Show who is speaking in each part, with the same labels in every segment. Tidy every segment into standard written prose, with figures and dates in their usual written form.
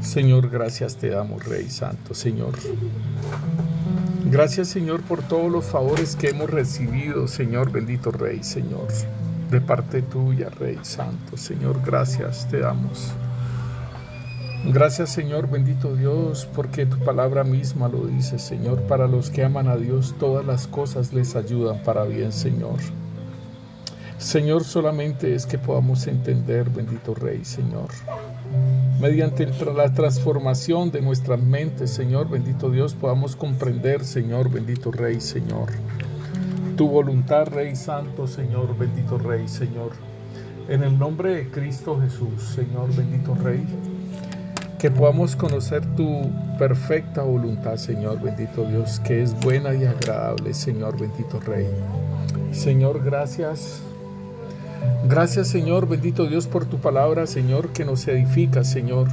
Speaker 1: Señor, gracias te damos, Rey Santo, Señor. Gracias, Señor, por todos los favores que hemos recibido, Señor, bendito Rey, Señor, de parte tuya, Rey Santo, Señor, gracias te damos. Gracias, Señor, bendito Dios, porque tu palabra misma lo dice, Señor. Para los que aman a Dios, todas las cosas les ayudan para bien, Señor. Señor, solamente es que podamos entender, bendito Rey, Señor, mediante la transformación de nuestras mentes, Señor, bendito Dios, podamos comprender, Señor, bendito Rey, Señor, tu voluntad, Rey Santo, Señor, bendito Rey, Señor, en el nombre de Cristo Jesús, Señor, bendito Rey, que podamos conocer tu perfecta voluntad, Señor, bendito Dios, que es buena y agradable, Señor, bendito Rey. Señor, gracias. Gracias, Señor, bendito Dios, por tu palabra, Señor, que nos edifica, Señor,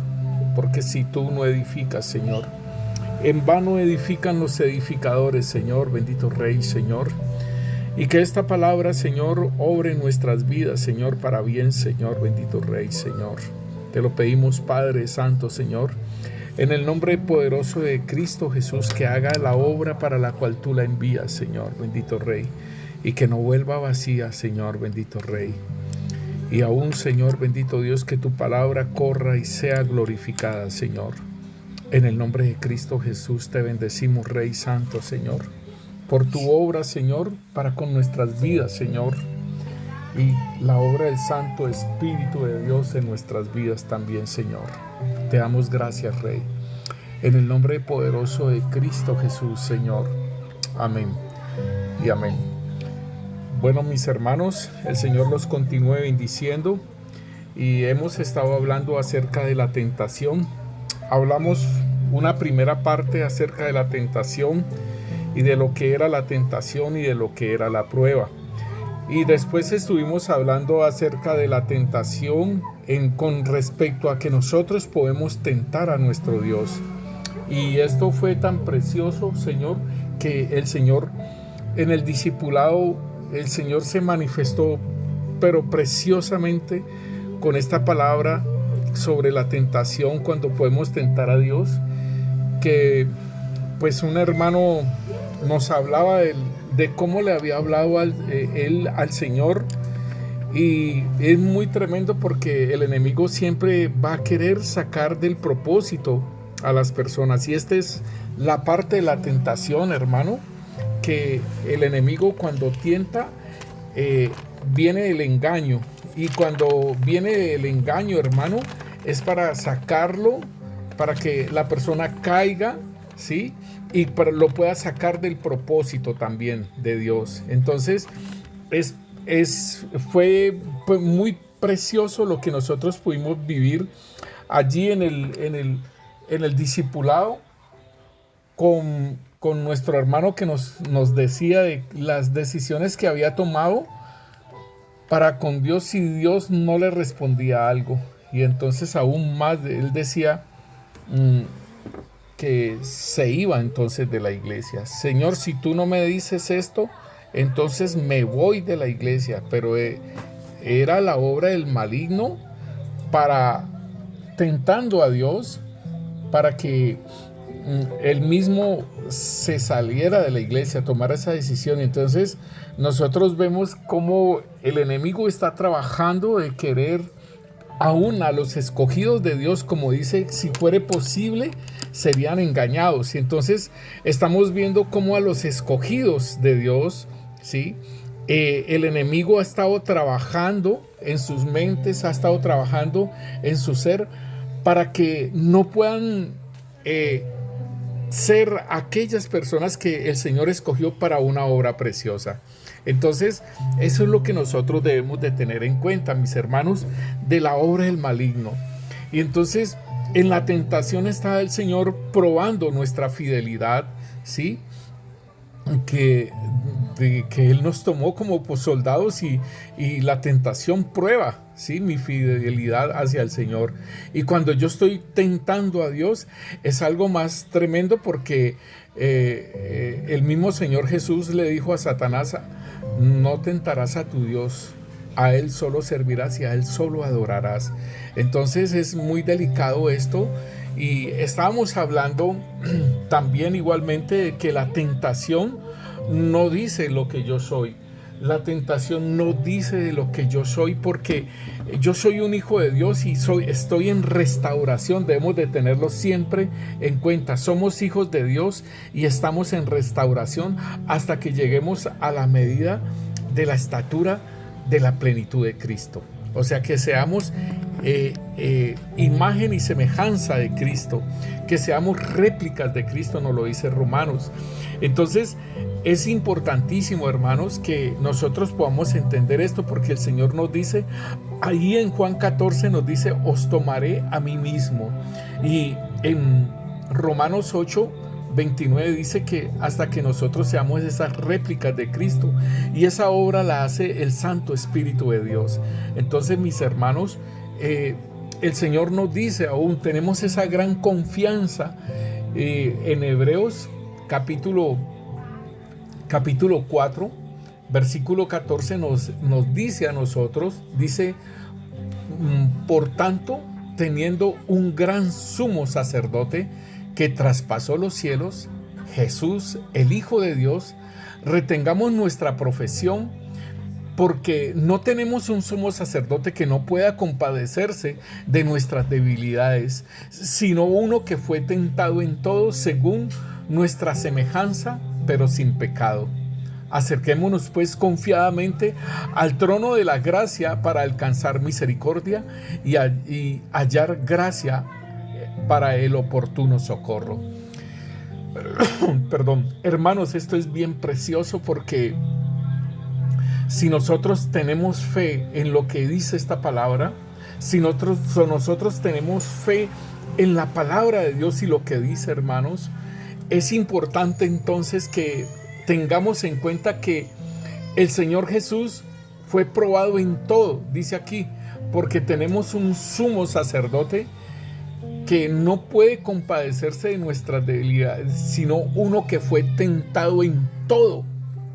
Speaker 1: porque si tú no edificas, Señor, en vano edifican los edificadores, Señor, bendito Rey, Señor, y que esta palabra, Señor, obre en nuestras vidas, Señor, para bien, Señor, bendito Rey, Señor. Te lo pedimos, Padre Santo, Señor, en el nombre poderoso de Cristo Jesús, que haga la obra para la cual tú la envías, Señor, bendito Rey, y que no vuelva vacía, Señor, bendito Rey. Y aún, Señor, bendito Dios, que tu palabra corra y sea glorificada, Señor. En el nombre de Cristo Jesús te bendecimos, Rey Santo, Señor, por tu obra, Señor, para con nuestras vidas, Señor, y la obra del Santo Espíritu de Dios en nuestras vidas también, Señor. Te damos gracias, Rey, en el nombre poderoso de Cristo Jesús, Señor. Amén y amén. Bueno, mis hermanos, el Señor los continúe bendiciendo, y hemos estado hablando acerca de la tentación. Hablamos una primera parte acerca de la tentación y de lo que era la tentación y de lo que era la prueba. Y después estuvimos hablando acerca de la tentación con respecto a que nosotros podemos tentar a nuestro Dios. Y esto fue tan precioso, Señor, que el Señor en el discipulado, el Señor se manifestó, pero preciosamente, con esta palabra sobre la tentación, cuando podemos tentar a Dios, que pues un hermano nos hablaba de cómo le había hablado él al Señor, y es muy tremendo porque el enemigo siempre va a querer sacar del propósito a las personas, y esta es la parte de la tentación, hermano, que el enemigo cuando tienta, viene el engaño, y cuando viene el engaño, hermano, es para sacarlo, para que la persona caiga, ¿sí? Y lo pueda sacar del propósito también de Dios. Entonces fue muy precioso lo que nosotros pudimos vivir allí en el discipulado con nuestro hermano, que nos decía de las decisiones que había tomado para con Dios si Dios no le respondía algo. Y entonces aún más él decía que se iba entonces de la iglesia. Señor, si tú no me dices esto, entonces me voy de la iglesia. Pero era la obra del maligno para tentando a Dios, para que él mismo se saliera de la iglesia, tomara esa decisión. Entonces nosotros vemos cómo el enemigo está trabajando de querer aún a los escogidos de Dios, como dice, si fuere posible, serían engañados. Y entonces estamos viendo cómo a los escogidos de Dios, ¿sí? El enemigo ha estado trabajando en sus mentes, ha estado trabajando en su ser, para que no puedan ser aquellas personas que el Señor escogió para una obra preciosa. Entonces, eso es lo que nosotros debemos de tener en cuenta, mis hermanos, de la obra del maligno. Y entonces, en la tentación está el Señor probando nuestra fidelidad, ¿sí? Que Él nos tomó como soldados, y la tentación prueba, ¿sí?, mi fidelidad hacia el Señor. Y cuando yo estoy tentando a Dios, es algo más tremendo, porque el mismo Señor Jesús le dijo a Satanás: no tentarás a tu Dios. a Él solo servirás y a Él solo adorarás. Entonces es muy delicado esto. Y estábamos hablando también igualmente de que la tentación no dice lo que yo soy. La tentación no dice de lo que yo soy, porque yo soy un hijo de Dios y estoy en restauración. Debemos de tenerlo siempre en cuenta. Somos hijos de Dios y estamos en restauración hasta que lleguemos a la medida de la estatura de la plenitud de Cristo. O sea, que seamos imagen y semejanza de Cristo, que seamos réplicas de Cristo, nos lo dice Romanos. Entonces es importantísimo, hermanos, que nosotros podamos entender esto, porque el Señor nos dice, ahí en Juan 14 nos dice, os tomaré a mí mismo. Y en Romanos 8:29 dice que hasta que nosotros seamos esas réplicas de Cristo, y esa obra la hace el Santo Espíritu de Dios. Entonces, mis hermanos, el Señor nos dice aún, tenemos esa gran confianza. En Hebreos capítulo 4, versículo 14 nos dice a nosotros, dice, por tanto, teniendo un gran sumo sacerdote que traspasó los cielos, Jesús, el Hijo de Dios, retengamos nuestra profesión, porque no tenemos un sumo sacerdote que no pueda compadecerse de nuestras debilidades, sino uno que fue tentado en todo según nuestra semejanza, pero sin pecado. Acerquémonos pues confiadamente al trono de la gracia para alcanzar misericordia y hallar gracia para el oportuno socorro. Perdón, hermanos, esto es bien precioso, porque si nosotros tenemos fe en lo que dice esta palabra, si nosotros tenemos fe en la palabra de Dios y lo que dice, hermanos, es importante entonces que tengamos en cuenta que el Señor Jesús fue probado en todo, dice aquí, porque tenemos un sumo sacerdote que no puede compadecerse de nuestras debilidades, sino uno que fue tentado en todo,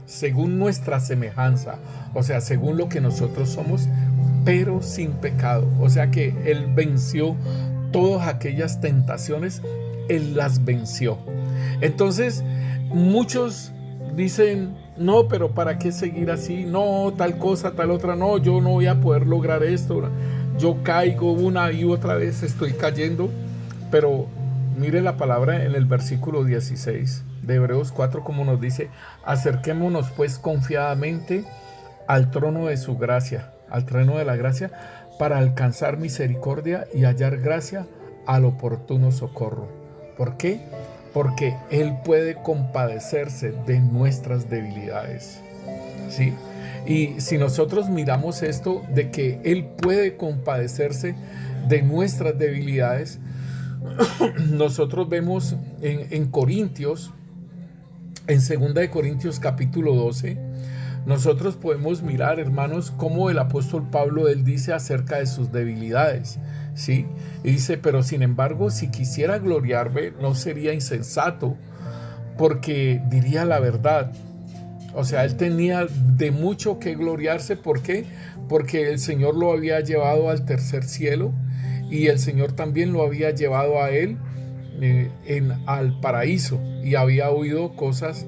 Speaker 1: según nuestra semejanza, o sea, según lo que nosotros somos, pero sin pecado. O sea que Él venció todas aquellas tentaciones, Él las venció. Entonces, muchos dicen, no, pero ¿para qué seguir así? No, tal cosa, tal otra, no, yo no voy a poder lograr esto, yo caigo una y otra vez, estoy cayendo. Pero mire la palabra en el versículo 16 de Hebreos 4, como nos dice, acerquémonos pues confiadamente al trono de su gracia, al trono de la gracia, para alcanzar misericordia y hallar gracia al oportuno socorro. ¿Por qué? Porque Él puede compadecerse de nuestras debilidades, ¿sí? Y si nosotros miramos esto de que Él puede compadecerse de nuestras debilidades, nosotros vemos en Corintios, en 2 de Corintios capítulo 12, nosotros podemos mirar, hermanos, cómo el apóstol Pablo, él dice acerca de sus debilidades, ¿sí? Y dice, pero sin embargo, si quisiera gloriarme, no sería insensato, porque diría la verdad. O sea, él tenía de mucho que gloriarse. ¿Por qué? Porque el Señor lo había llevado al tercer cielo, y el Señor también lo había llevado a él al paraíso, y había oído cosas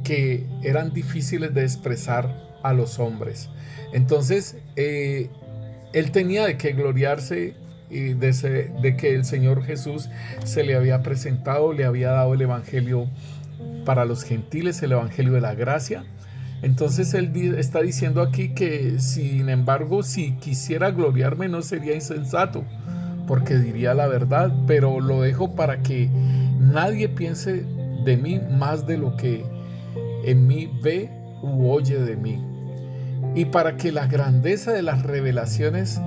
Speaker 1: que eran difíciles de expresar a los hombres. Entonces, él tenía de qué gloriarse de que el Señor Jesús se le había presentado, le había dado el evangelio para los gentiles, el evangelio de la gracia. Entonces él está diciendo aquí que, sin embargo, si quisiera gloriarme, no sería insensato, porque diría la verdad, pero lo dejo para que nadie piense de mí más de lo que en mí ve u oye de mí, y para que la grandeza de las revelaciones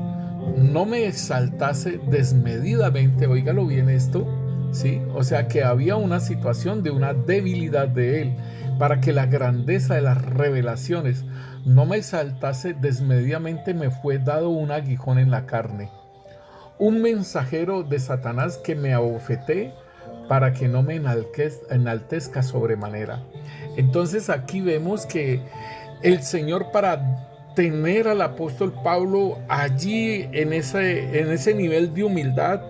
Speaker 1: no me exaltase desmedidamente. Óigalo bien esto, ¿sí? O sea, que había una situación de una debilidad de él, para que la grandeza de las revelaciones no me exaltase desmedidamente, me fue dado un aguijón en la carne, un mensajero de Satanás que me abofetee, para que no me enaltezca sobremanera. Entonces aquí vemos que el Señor, para tener al apóstol Pablo allí en ese nivel de humildad,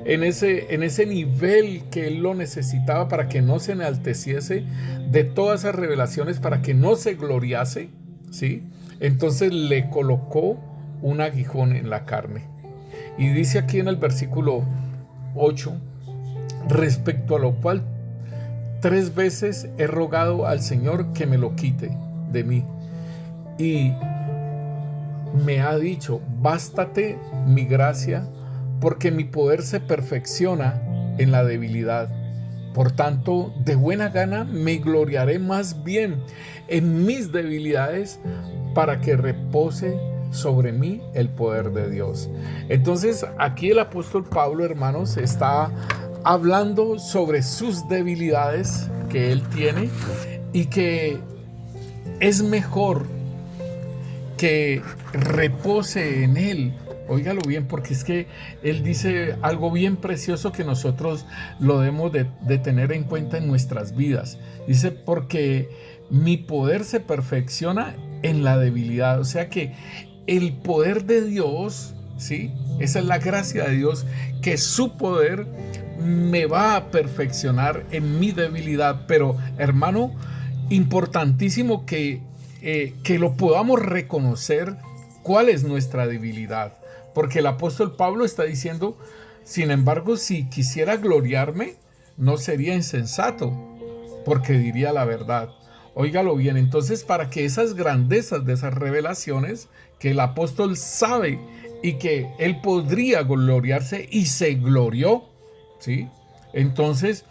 Speaker 1: en ese nivel que él lo necesitaba para que no se enalteciese de todas esas revelaciones, para que no se gloriase, ¿sí? Entonces le colocó un aguijón en la carne. Y dice aquí en el versículo 8, respecto a lo cual 3 veces he rogado al Señor que me lo quite de mí. Y me ha dicho, bástate mi gracia, porque mi poder se perfecciona en la debilidad. Por tanto, de buena gana me gloriaré más bien en mis debilidades, para que repose sobre mí el poder de Dios. Entonces, aquí el apóstol Pablo, hermanos, está hablando sobre sus debilidades que él tiene y que es mejor que repose en él. Óigalo bien, porque es que él dice algo bien precioso que nosotros lo debemos de tener en cuenta en nuestras vidas. Dice, porque mi poder se perfecciona en la debilidad. O sea que el poder de Dios, ¿sí? Esa es la gracia de Dios, que su poder me va a perfeccionar en mi debilidad. Pero, hermano, importantísimo que lo podamos reconocer cuál es nuestra debilidad. Porque el apóstol Pablo está diciendo, sin embargo, si quisiera gloriarme, no sería insensato, porque diría la verdad. Óigalo bien, entonces para que esas grandezas de esas revelaciones que el apóstol sabe y que él podría gloriarse y se glorió, ¿sí? Entonces,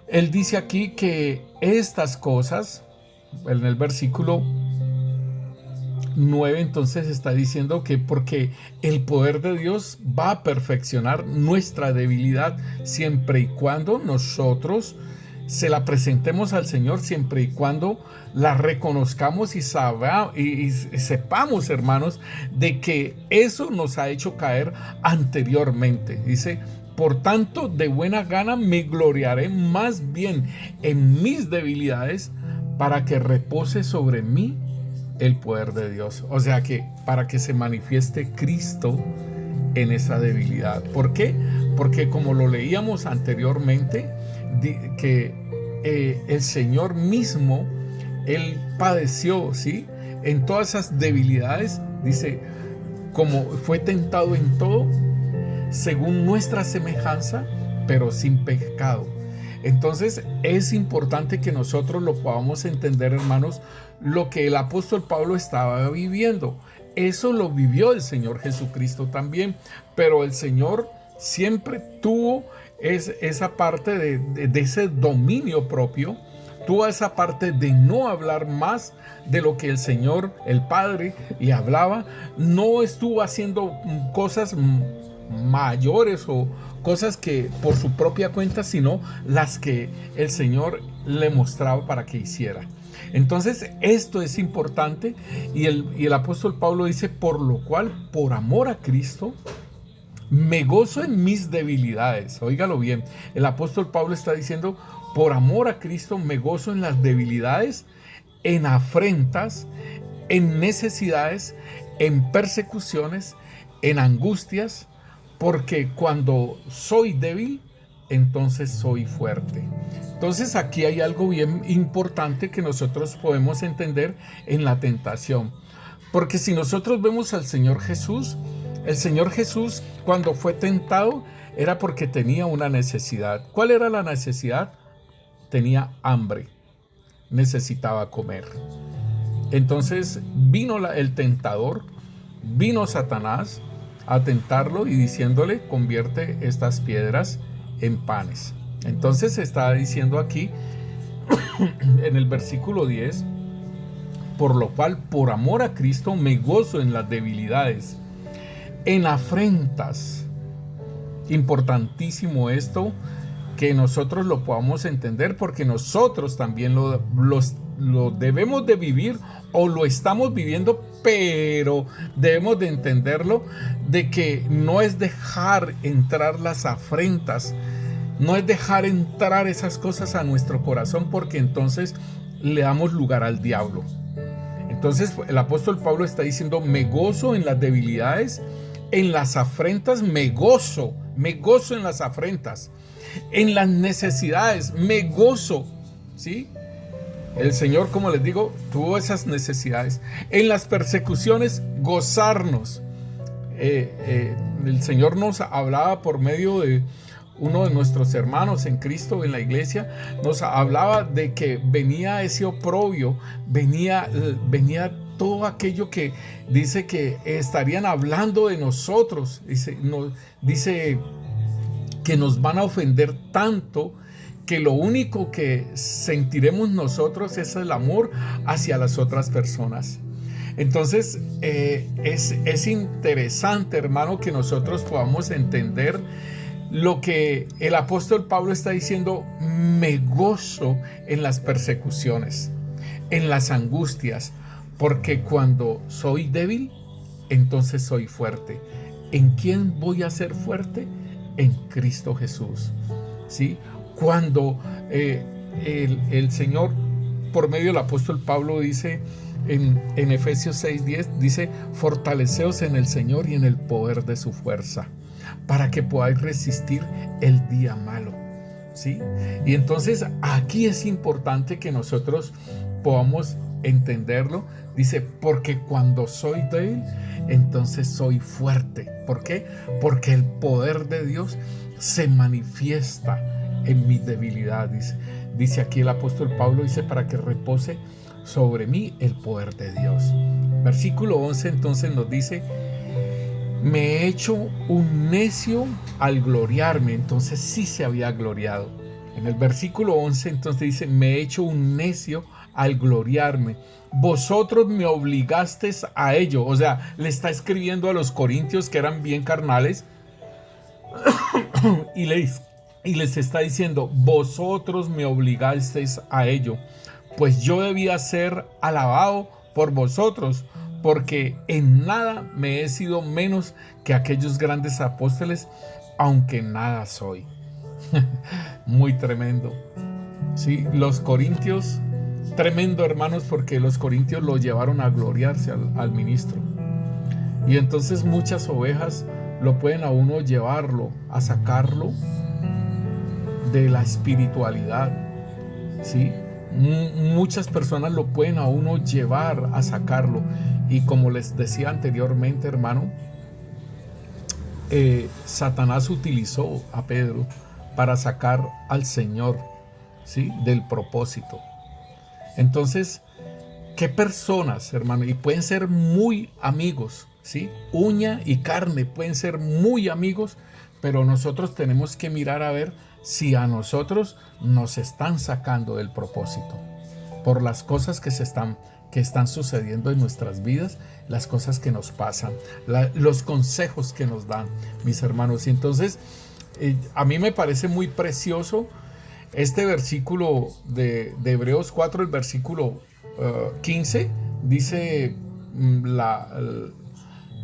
Speaker 1: él dice aquí que estas cosas, en el versículo 9, entonces está diciendo que porque el poder de Dios va a perfeccionar nuestra debilidad siempre y cuando nosotros se la presentemos al Señor, siempre y cuando la reconozcamos y sepamos, hermanos, de que eso nos ha hecho caer anteriormente. Dice, por tanto, de buena gana me gloriaré más bien en mis debilidades, para que repose sobre mí el poder de Dios. O sea que para que se manifieste Cristo en esa debilidad. ¿Por qué? Porque como lo leíamos anteriormente, que el Señor mismo, Él padeció, ¿sí? En todas esas debilidades, dice, como fue tentado en todo, según nuestra semejanza, pero sin pecado. Entonces es importante que nosotros lo podamos entender, hermanos, lo que el apóstol Pablo estaba viviendo. Eso lo vivió el Señor Jesucristo también, pero el Señor siempre tuvo esa parte de ese dominio propio, tuvo esa parte de no hablar más de lo que el Señor, el Padre, le hablaba. No estuvo haciendo cosas mayores o cosas que por su propia cuenta, sino las que el Señor le mostraba para que hiciera. Entonces esto es importante, y el apóstol Pablo dice, por lo cual, por amor a Cristo, me gozo en mis debilidades. Óigalo bien, el apóstol Pablo está diciendo, por amor a Cristo me gozo en las debilidades, en afrentas, en necesidades, en persecuciones, en angustias, porque cuando soy débil, entonces soy fuerte. Entonces aquí hay algo bien importante que nosotros podemos entender en la tentación. Porque si nosotros vemos al Señor Jesús, el Señor Jesús cuando fue tentado era porque tenía una necesidad. ¿Cuál era la necesidad? Tenía hambre, necesitaba comer. Entonces vino el tentador, vino Satanás a tentarlo y diciéndole, convierte estas piedras en panes. Entonces está diciendo aquí en el versículo 10, por lo cual por amor a Cristo me gozo en las debilidades, en afrentas. Importantísimo esto, que nosotros lo podamos entender, porque nosotros también lo debemos de vivir o lo estamos viviendo, pero debemos de entenderlo, de que no es dejar entrar las afrentas, no es dejar entrar esas cosas a nuestro corazón, porque entonces le damos lugar al diablo. Entonces el apóstol Pablo está diciendo, me gozo en las debilidades, en las afrentas me gozo en las afrentas, en las necesidades me gozo, ¿sí? El Señor, como les digo, tuvo esas necesidades. En las persecuciones, gozarnos. El Señor nos hablaba por medio de uno de nuestros hermanos en Cristo, en la iglesia, nos hablaba de que venía ese oprobio, venía todo aquello que dice que estarían hablando de nosotros. Dice que nos van a ofender tanto que lo único que sentiremos nosotros es el amor hacia las otras personas. Entonces es interesante, hermano, que nosotros podamos entender lo que el apóstol Pablo está diciendo. Me gozo en las persecuciones, en las angustias, porque cuando soy débil, entonces soy fuerte. ¿En quién voy a ser fuerte? En Cristo Jesús, ¿sí? Cuando el Señor, por medio del apóstol Pablo, dice en Efesios 6:10, dice, fortaleceos en el Señor y en el poder de su fuerza, para que podáis resistir el día malo, ¿sí? Y entonces aquí es importante que nosotros podamos entenderlo. Dice, porque cuando soy débil, entonces soy fuerte. ¿Por qué? Porque el poder de Dios se manifiesta en mi debilidad. Dice aquí el apóstol Pablo, dice, para que repose sobre mí el poder de Dios. Versículo 11 entonces nos dice, me he hecho un necio al gloriarme. Entonces sí se había gloriado. En el versículo 11 entonces dice, me he hecho un necio al gloriarme. Vosotros me obligasteis a ello. O sea, le está escribiendo a los corintios que eran bien carnales y les está diciendo, vosotros me obligasteis a ello, pues yo debía ser alabado por vosotros, porque en nada me he sido menos que aquellos grandes apóstoles, aunque nada soy. Muy tremendo. Sí, los corintios, tremendo, hermanos, porque los corintios lo llevaron a gloriarse al ministro. Y entonces muchas ovejas lo pueden a uno llevarlo, a sacarlo de la espiritualidad, ¿sí? Muchas personas lo pueden a uno llevar a sacarlo. Y como les decía anteriormente, hermano, Satanás utilizó a Pedro para sacar al Señor, ¿sí?, del propósito. Entonces, ¿qué personas, hermano? Y pueden ser muy amigos, ¿sí? Uña y carne, pueden ser muy amigos, pero nosotros tenemos que mirar a ver si a nosotros nos están sacando del propósito por las cosas que están sucediendo en nuestras vidas, las cosas que nos pasan, los consejos que nos dan, mis hermanos. Y entonces a mí me parece muy precioso este versículo de Hebreos 4, el versículo 15, dice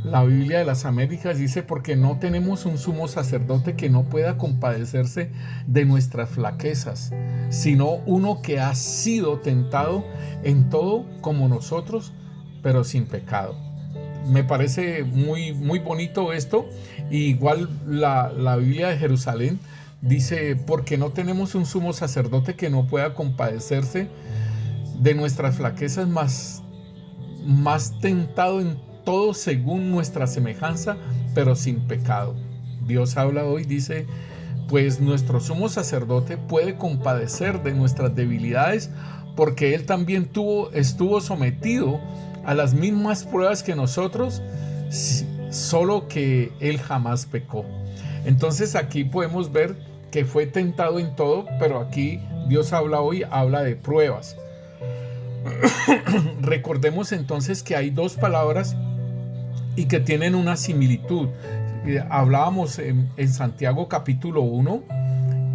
Speaker 1: la Biblia de las Américas, dice, porque no tenemos un sumo sacerdote que no pueda compadecerse de nuestras flaquezas, sino uno que ha sido tentado en todo como nosotros, pero sin pecado. Me parece muy, muy bonito esto. Y igual la Biblia de Jerusalén dice, porque no tenemos un sumo sacerdote que no pueda compadecerse de nuestras flaquezas, más tentado en todo según nuestra semejanza, pero sin pecado. Dios habla hoy, dice, pues nuestro sumo sacerdote puede compadecer de nuestras debilidades, porque él también estuvo sometido a las mismas pruebas que nosotros, solo que él jamás pecó. Entonces aquí podemos ver que fue tentado en todo, pero aquí Dios habla de pruebas. Recordemos entonces que hay dos palabras y que tienen una similitud. Hablábamos en Santiago capítulo 1,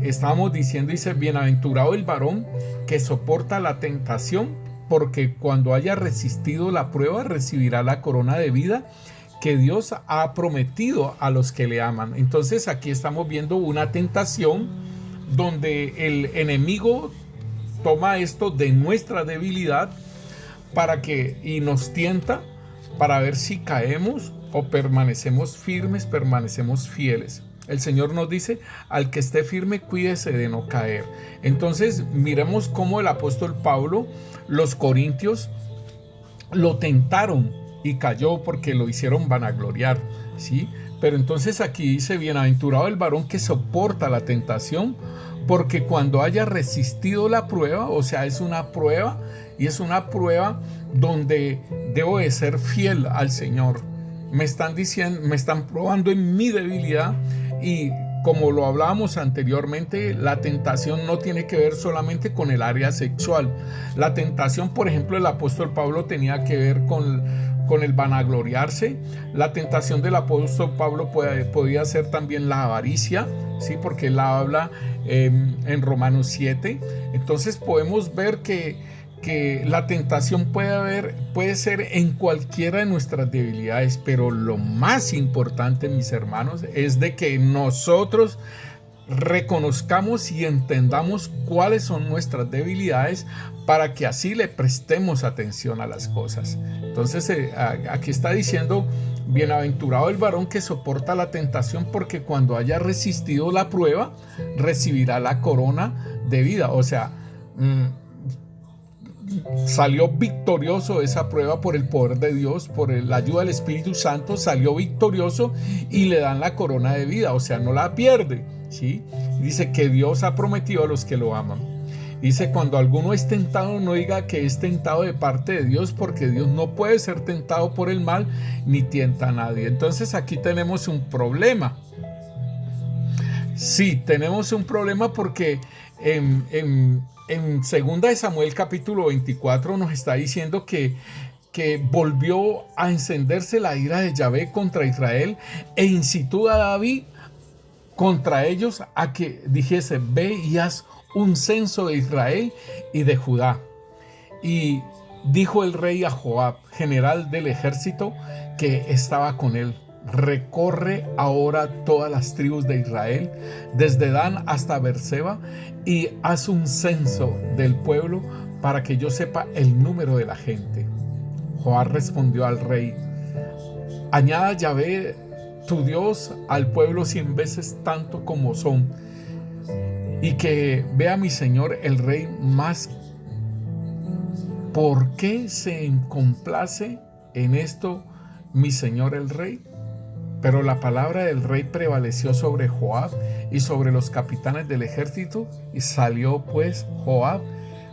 Speaker 1: estábamos diciendo, dice, bienaventurado el varón que soporta la tentación, porque cuando haya resistido la prueba recibirá la corona de vida que Dios ha prometido a los que le aman. Entonces aquí estamos viendo una tentación donde el enemigo toma esto de nuestra debilidad y nos tienta para ver si caemos o permanecemos firmes, permanecemos fieles. El Señor nos dice, al que esté firme, cuídese de no caer. Entonces, miremos cómo el apóstol Pablo, los corintios, lo tentaron y cayó porque lo hicieron vanagloriar, ¿sí? Pero entonces aquí dice, bienaventurado el varón que soporta la tentación, porque cuando haya resistido la prueba, o sea, es una prueba, y es una prueba donde debo de ser fiel al Señor. Me están diciendo, me están probando en mi debilidad, y como lo hablábamos anteriormente, la tentación no tiene que ver solamente con el área sexual. La tentación, por ejemplo, el apóstol Pablo tenía que ver con el vanagloriarse. La tentación del apóstol Pablo podía ser también la avaricia, ¿sí? Porque él habla en Romanos 7. Entonces podemos ver que la tentación puede ser en cualquiera de nuestras debilidades, pero lo más importante, mis hermanos, es de que nosotros reconozcamos y entendamos cuáles son nuestras debilidades para que así le prestemos atención a las cosas. Entonces aquí está diciendo, bienaventurado el varón que soporta la tentación, porque cuando haya resistido la prueba recibirá la corona de vida. O sea, salió victorioso de esa prueba por el poder de Dios, por la ayuda del Espíritu Santo, salió victorioso y le dan la corona de vida, o sea, no la pierde, ¿sí? Dice que Dios ha prometido a los que lo aman. Dice, cuando alguno es tentado, no diga que es tentado de parte de Dios, porque Dios no puede ser tentado por el mal, ni tienta a nadie. Entonces aquí tenemos un problema. Sí, tenemos un problema porque en 2 Samuel capítulo 24 nos está diciendo que volvió a encenderse la ira de Yahvé contra Israel e incitó a David contra ellos a que dijese, ve y haz un censo de Israel y de Judá. Y dijo el rey a Joab, general del ejército que estaba con él, recorre ahora todas las tribus de Israel, desde Dan hasta Beerseba, y haz un censo del pueblo para que yo sepa el número de la gente. Joab respondió al rey, añada Yahvé tu Dios al pueblo 100 veces tanto como son, y que vea mi señor el rey más. ¿Por qué se complace en esto mi señor el rey? Pero la palabra del rey prevaleció sobre Joab y sobre los capitanes del ejército, y salió pues Joab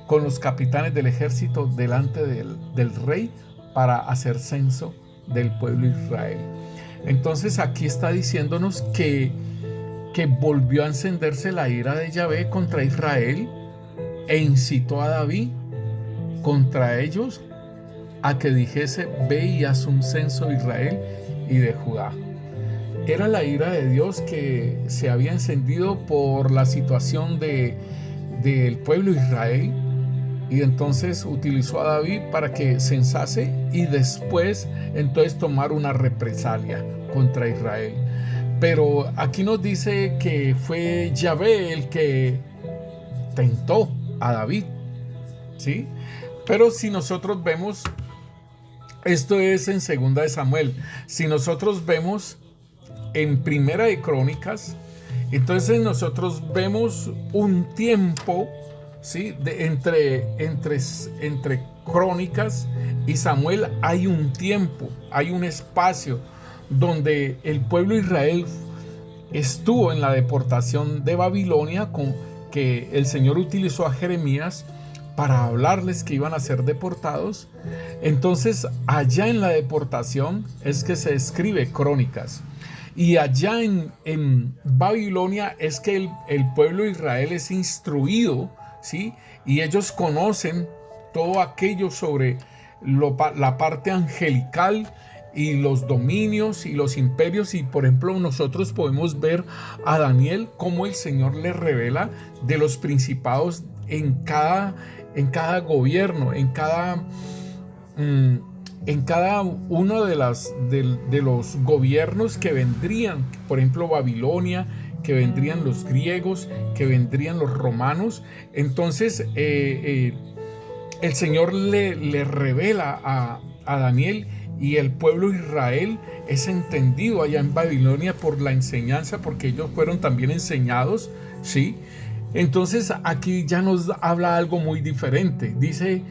Speaker 1: con los capitanes del ejército delante del rey para hacer censo del pueblo de Israel. Entonces aquí está diciéndonos que volvió a encenderse la ira de Yahvé contra Israel e incitó a David contra ellos a que dijese, ve y haz un censo de Israel y de Judá. Era la ira de Dios que se había encendido por la situación del pueblo de Israel, y entonces utilizó a David para que censase y después entonces tomar una represalia contra Israel. Pero aquí nos dice que fue Yahvé el que tentó a David, ¿sí? Pero si nosotros vemos, esto es en 2 Samuel, si nosotros vemos en Primera de Crónicas, entonces nosotros vemos un tiempo, ¿sí? Entre Crónicas y Samuel hay un tiempo, hay un espacio donde el pueblo de Israel estuvo en la deportación de Babilonia, con que el Señor utilizó a Jeremías para hablarles que iban a ser deportados. Entonces allá en la deportación es que se escribe Crónicas, y allá en Babilonia es que el pueblo de Israel es instruido, ¿sí? Y ellos conocen todo aquello sobre la parte angelical y los dominios y los imperios. Y por ejemplo, nosotros podemos ver a Daniel cómo el Señor le revela de los principados en cada gobierno, en cada uno de los gobiernos que vendrían, por ejemplo Babilonia, que vendrían los griegos, que vendrían los romanos. Entonces el Señor le revela a Daniel, y el pueblo de Israel es entendido allá en Babilonia por la enseñanza, porque ellos fueron también enseñados, ¿sí? Entonces aquí ya nos habla algo muy diferente. Dice,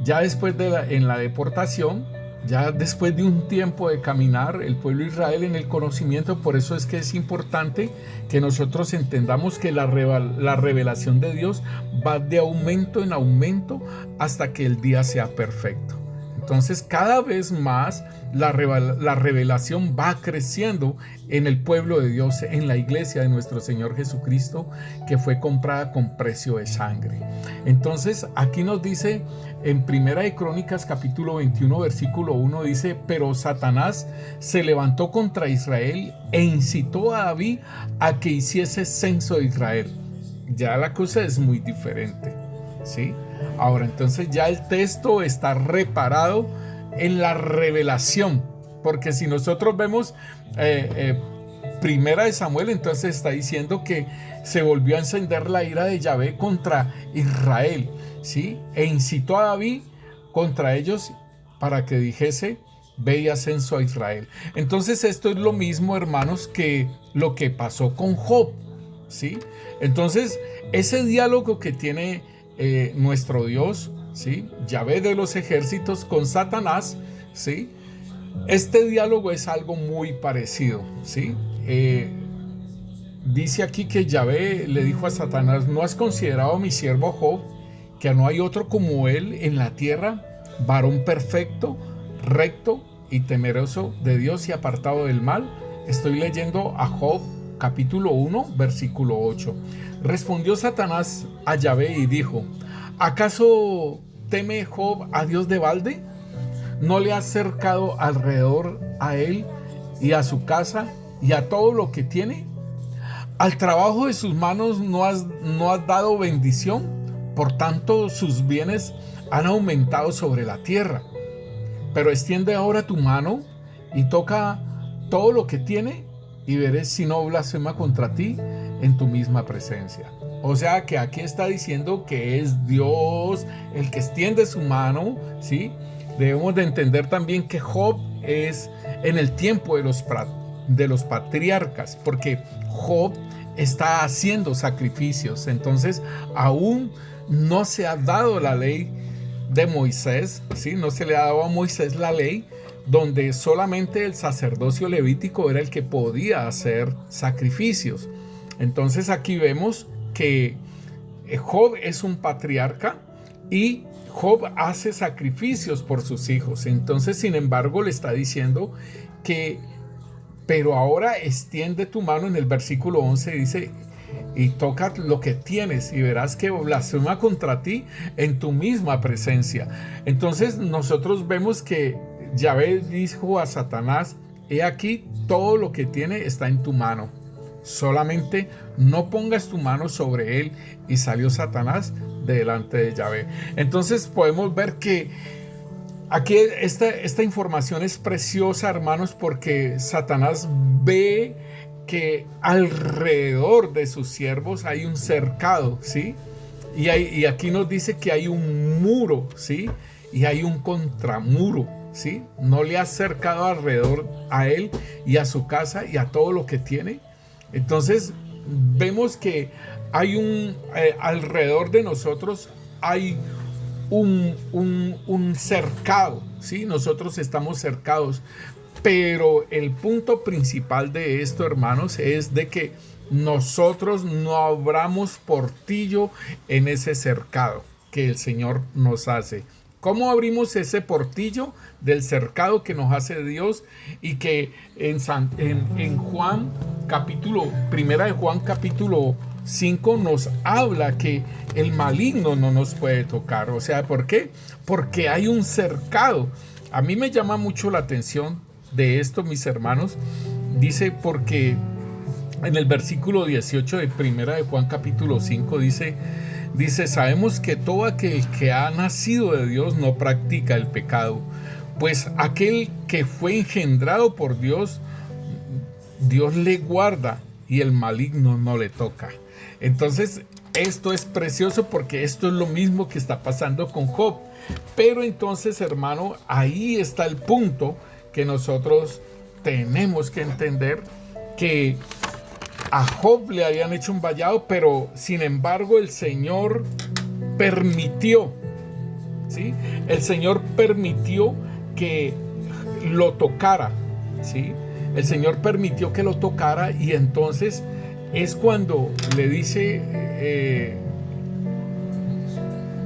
Speaker 1: ya después en la deportación, ya después de un tiempo de caminar, el pueblo de Israel en el conocimiento, por eso es que es importante que nosotros entendamos que la revelación de Dios va de aumento en aumento hasta que el día sea perfecto. Entonces cada vez más la revelación va creciendo en el pueblo de Dios, en la iglesia de nuestro Señor Jesucristo, que fue comprada con precio de sangre. Entonces aquí nos dice en Primera de Crónicas capítulo 21 versículo 1, dice: pero Satanás se levantó contra Israel e incitó a David a que hiciese censo de Israel. Ya la cosa es muy diferente, ¿sí? Ahora, entonces ya el texto está reparado en la revelación, porque si nosotros vemos Primera de Samuel, entonces está diciendo que se volvió a encender la ira de Yahvé contra Israel, ¿sí? E incitó a David contra ellos para que dijese: ve y haz censo a Israel. Entonces esto es lo mismo, hermanos, que lo que pasó con Job, ¿sí? Entonces ese diálogo que tiene nuestro Dios, ¿sí?, Yahvé de los ejércitos, con Satanás, ¿sí?, este diálogo es algo muy parecido, ¿sí? Dice aquí que Yahvé le dijo a Satanás: ¿no has considerado a mi siervo Job, que no hay otro como él en la tierra, varón perfecto, recto y temeroso de Dios y apartado del mal? Estoy leyendo a Job capítulo 1 versículo 8. Respondió Satanás a Yahvé y dijo: ¿acaso teme Job a Dios de balde? ¿No le has cercado alrededor a él y a su casa y a todo lo que tiene? ¿Al trabajo de sus manos no has dado bendición? Por tanto, sus bienes han aumentado sobre la tierra. Pero extiende ahora tu mano y toca todo lo que tiene, y veré si no blasfema contra ti en tu misma presencia. O sea que aquí está diciendo que es Dios el que extiende su mano, ¿sí? Debemos de entender también que Job es en el tiempo de los patriarcas, porque Job está haciendo sacrificios. Entonces aún no se ha dado la ley de Moisés, ¿sí? No se le ha dado a Moisés la ley donde solamente el sacerdocio levítico era el que podía hacer sacrificios. Entonces aquí vemos que Job es un patriarca y Job hace sacrificios por sus hijos. Entonces, sin embargo, le está diciendo que, pero ahora extiende tu mano. En el versículo 11 dice: y toca lo que tienes y verás que blasfema contra ti en tu misma presencia. Entonces nosotros vemos que Yahvé dijo a Satanás: he aquí, todo lo que tiene está en tu mano, solamente no pongas tu mano sobre él. Y salió Satanás de delante de Yahvé. Entonces podemos ver que aquí esta información es preciosa, hermanos, porque Satanás ve que alrededor de sus siervos hay un cercado, ¿sí? Y aquí nos dice que hay un muro, ¿sí? Y hay un contramuro, ¿sí? No le ha cercado alrededor a él y a su casa y a todo lo que tiene. Entonces vemos que hay alrededor de nosotros hay un cercado, ¿sí? Nosotros estamos cercados, pero el punto principal de esto, hermanos, es de que nosotros no abramos portillo en ese cercado que el Señor nos hace. ¿Cómo abrimos ese portillo del cercado que nos hace Dios? Y que en Juan capítulo, primera de Juan capítulo 5 nos habla que el maligno no nos puede tocar. O sea, ¿por qué? Porque hay un cercado. A mí me llama mucho la atención de esto, mis hermanos. Dice, porque en el versículo 18 de primera de Juan capítulo 5 dice: sabemos que todo aquel que ha nacido de Dios no practica el pecado, pues aquel que fue engendrado por Dios, Dios le guarda y el maligno no le toca. Entonces esto es precioso, porque esto es lo mismo que está pasando con Job. Pero entonces, hermano, ahí está el punto que nosotros tenemos que entender, que a Job le habían hecho un vallado, pero sin embargo el Señor permitió, ¿sí? El Señor permitió que lo tocara, ¿sí? El Señor permitió que lo tocara, y entonces es cuando le dice,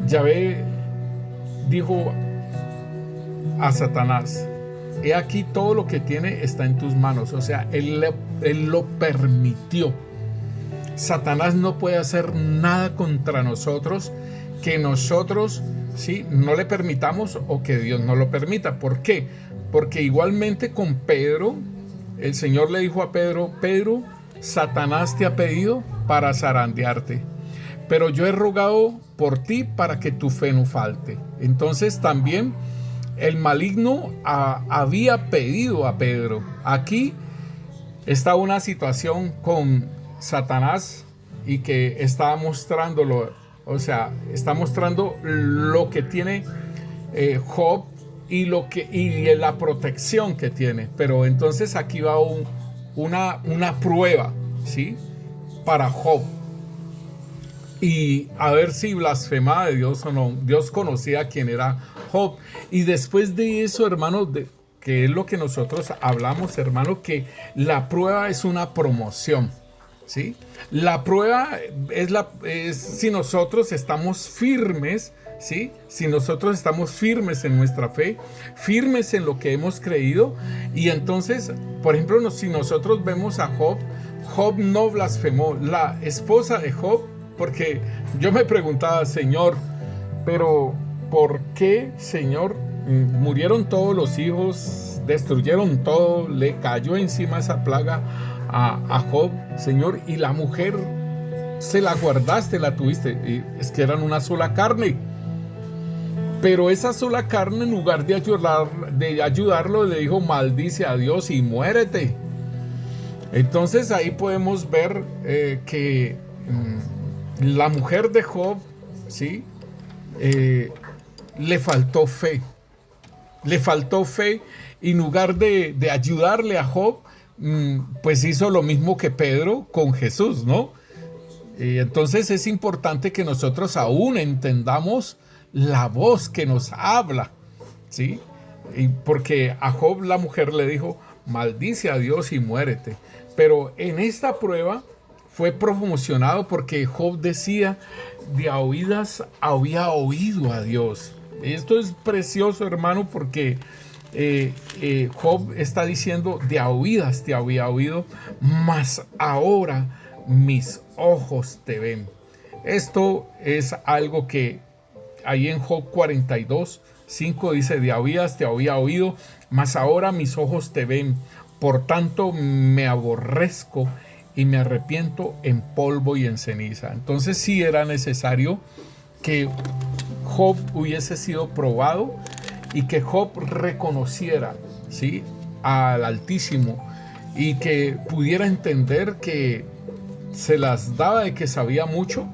Speaker 1: Yahvé dijo a Satanás: he aquí, todo lo que tiene está en tus manos. O sea, él lo permitió. Satanás no puede hacer nada contra nosotros que nosotros, ¿sí?, no le permitamos, o que Dios no lo permita. ¿Por qué? Porque igualmente con Pedro, el Señor le dijo a Pedro: Pedro, Satanás te ha pedido para zarandearte, pero yo he rogado por ti para que tu fe no falte. Entonces también el maligno había pedido a Pedro. Aquí está una situación con Satanás, y que está mostrándolo, o sea, está mostrando lo que tiene Job y la protección que tiene. Pero entonces aquí va una prueba, ¿sí?, para Job, y a ver si blasfemaba de Dios o no. Dios conocía quién era Job. Y después de eso, hermano, que es lo que nosotros hablamos, hermano, que la prueba es una promoción, ¿sí? La prueba es si nosotros estamos firmes, ¿sí? Si nosotros estamos firmes en nuestra fe, firmes en lo que hemos creído. Y entonces, por ejemplo, si nosotros vemos a Job, Job no blasfemó. La esposa de Job, porque yo me preguntaba: Señor, pero ¿por qué, Señor? Murieron todos los hijos, destruyeron todo, le cayó encima esa plaga a Job, Señor, y la mujer se la guardaste, la tuviste. Y es que eran una sola carne. Pero esa sola carne, en lugar de ayudarlo, le dijo: maldice a Dios y muérete. Entonces ahí podemos ver que la mujer de Job, ¿sí?, le faltó fe. Le faltó fe, y en lugar de ayudarle a Job, pues hizo lo mismo que Pedro con Jesús, ¿no? Entonces es importante que nosotros aún entendamos la voz que nos habla, ¿sí? Y porque a Job la mujer le dijo: maldice a Dios y muérete. Pero en esta prueba fue promocionado, porque Job decía: de a oídas había oído a Dios. Esto es precioso, hermano, porque Job está diciendo: de a oídas te había oído, mas ahora mis ojos te ven. Esto es algo que ahí en Job 42:5 dice: de a oídas te había oído, mas ahora mis ojos te ven. Por tanto me aborrezco y me arrepiento en polvo y en ceniza. Entonces sí era necesario que Job hubiese sido probado, y que Job reconociera, ¿sí?, al Altísimo, y que pudiera entender que se las daba de que sabía mucho,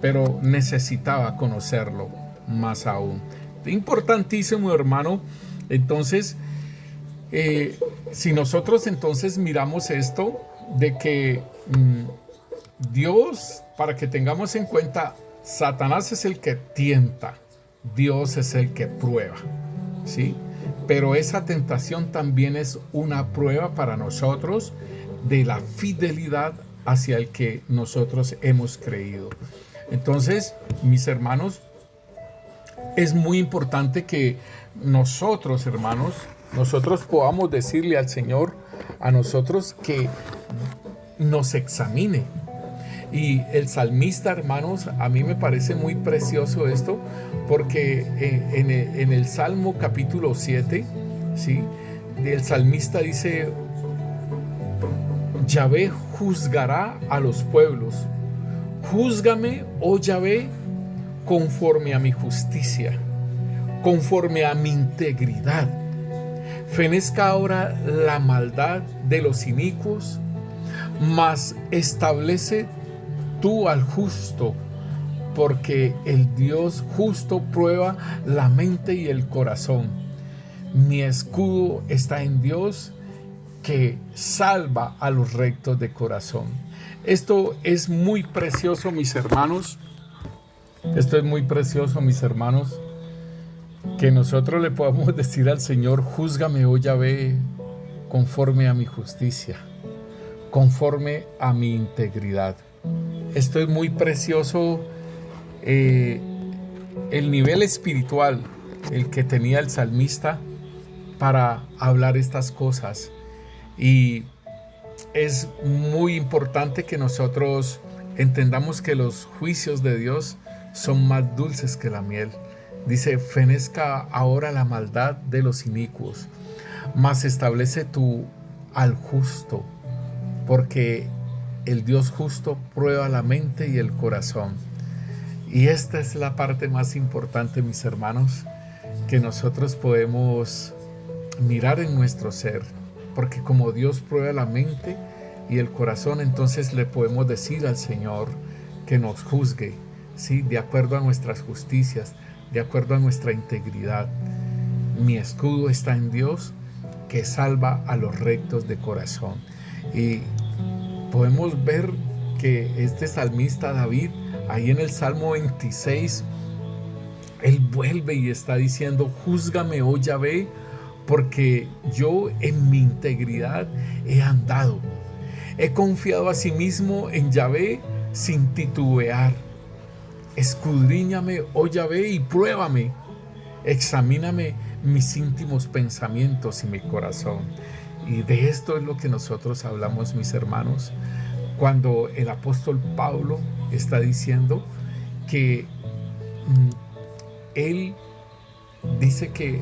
Speaker 1: pero necesitaba conocerlo más aún. Importantísimo, hermano. Entonces, si nosotros entonces miramos esto, de que Dios, para que tengamos en cuenta, Satanás es el que tienta, Dios es el que prueba, ¿sí? Pero esa tentación también es una prueba para nosotros de la fidelidad hacia el que nosotros hemos creído. Entonces, mis hermanos, es muy importante que nosotros, hermanos, nosotros podamos decirle al Señor a nosotros que nos examine. Y el salmista, hermanos, a mí me parece muy precioso esto, porque en el Salmo capítulo 7, ¿sí?, el salmista dice: Yahvé juzgará a los pueblos. Júzgame, oh Yahvé, conforme a mi justicia, conforme a mi integridad. Fenezca ahora la maldad de los inicuos, mas establece tú al justo porque el Dios justo prueba la mente y el corazón. Mi escudo está en Dios, que salva a los rectos de corazón. Esto es muy precioso, mis hermanos. Esto es muy precioso, mis hermanos, que nosotros le podamos decir al Señor: júzgame, oh Yahvé, conforme a mi justicia, conforme a mi integridad. Esto es muy precioso, el nivel espiritual, el que tenía el salmista para hablar estas cosas. Y es muy importante que nosotros entendamos que los juicios de Dios son más dulces que la miel. Dice: fenezca ahora la maldad de los inicuos, mas establece tú al justo, porque el Dios justo prueba la mente y el corazón. Y esta es la parte más importante, mis hermanos, que nosotros podemos mirar en nuestro ser, porque como Dios prueba la mente y el corazón, entonces le podemos decir al Señor que nos juzgue, ¿sí?, de acuerdo a nuestras justicias, de acuerdo a nuestra integridad. Mi escudo está en Dios, que salva a los rectos de corazón. Y podemos ver que este salmista David, ahí en el Salmo 26, él vuelve y está diciendo: júzgame, oh Yahvé, porque yo en mi integridad he andado. He confiado asimismo en Yahvé sin titubear. Escudriñame, oh Yahvé, y pruébame. Examíname mis íntimos pensamientos y mi corazón. Y de esto es lo que nosotros hablamos, mis hermanos, cuando el apóstol Pablo está diciendo que él dice que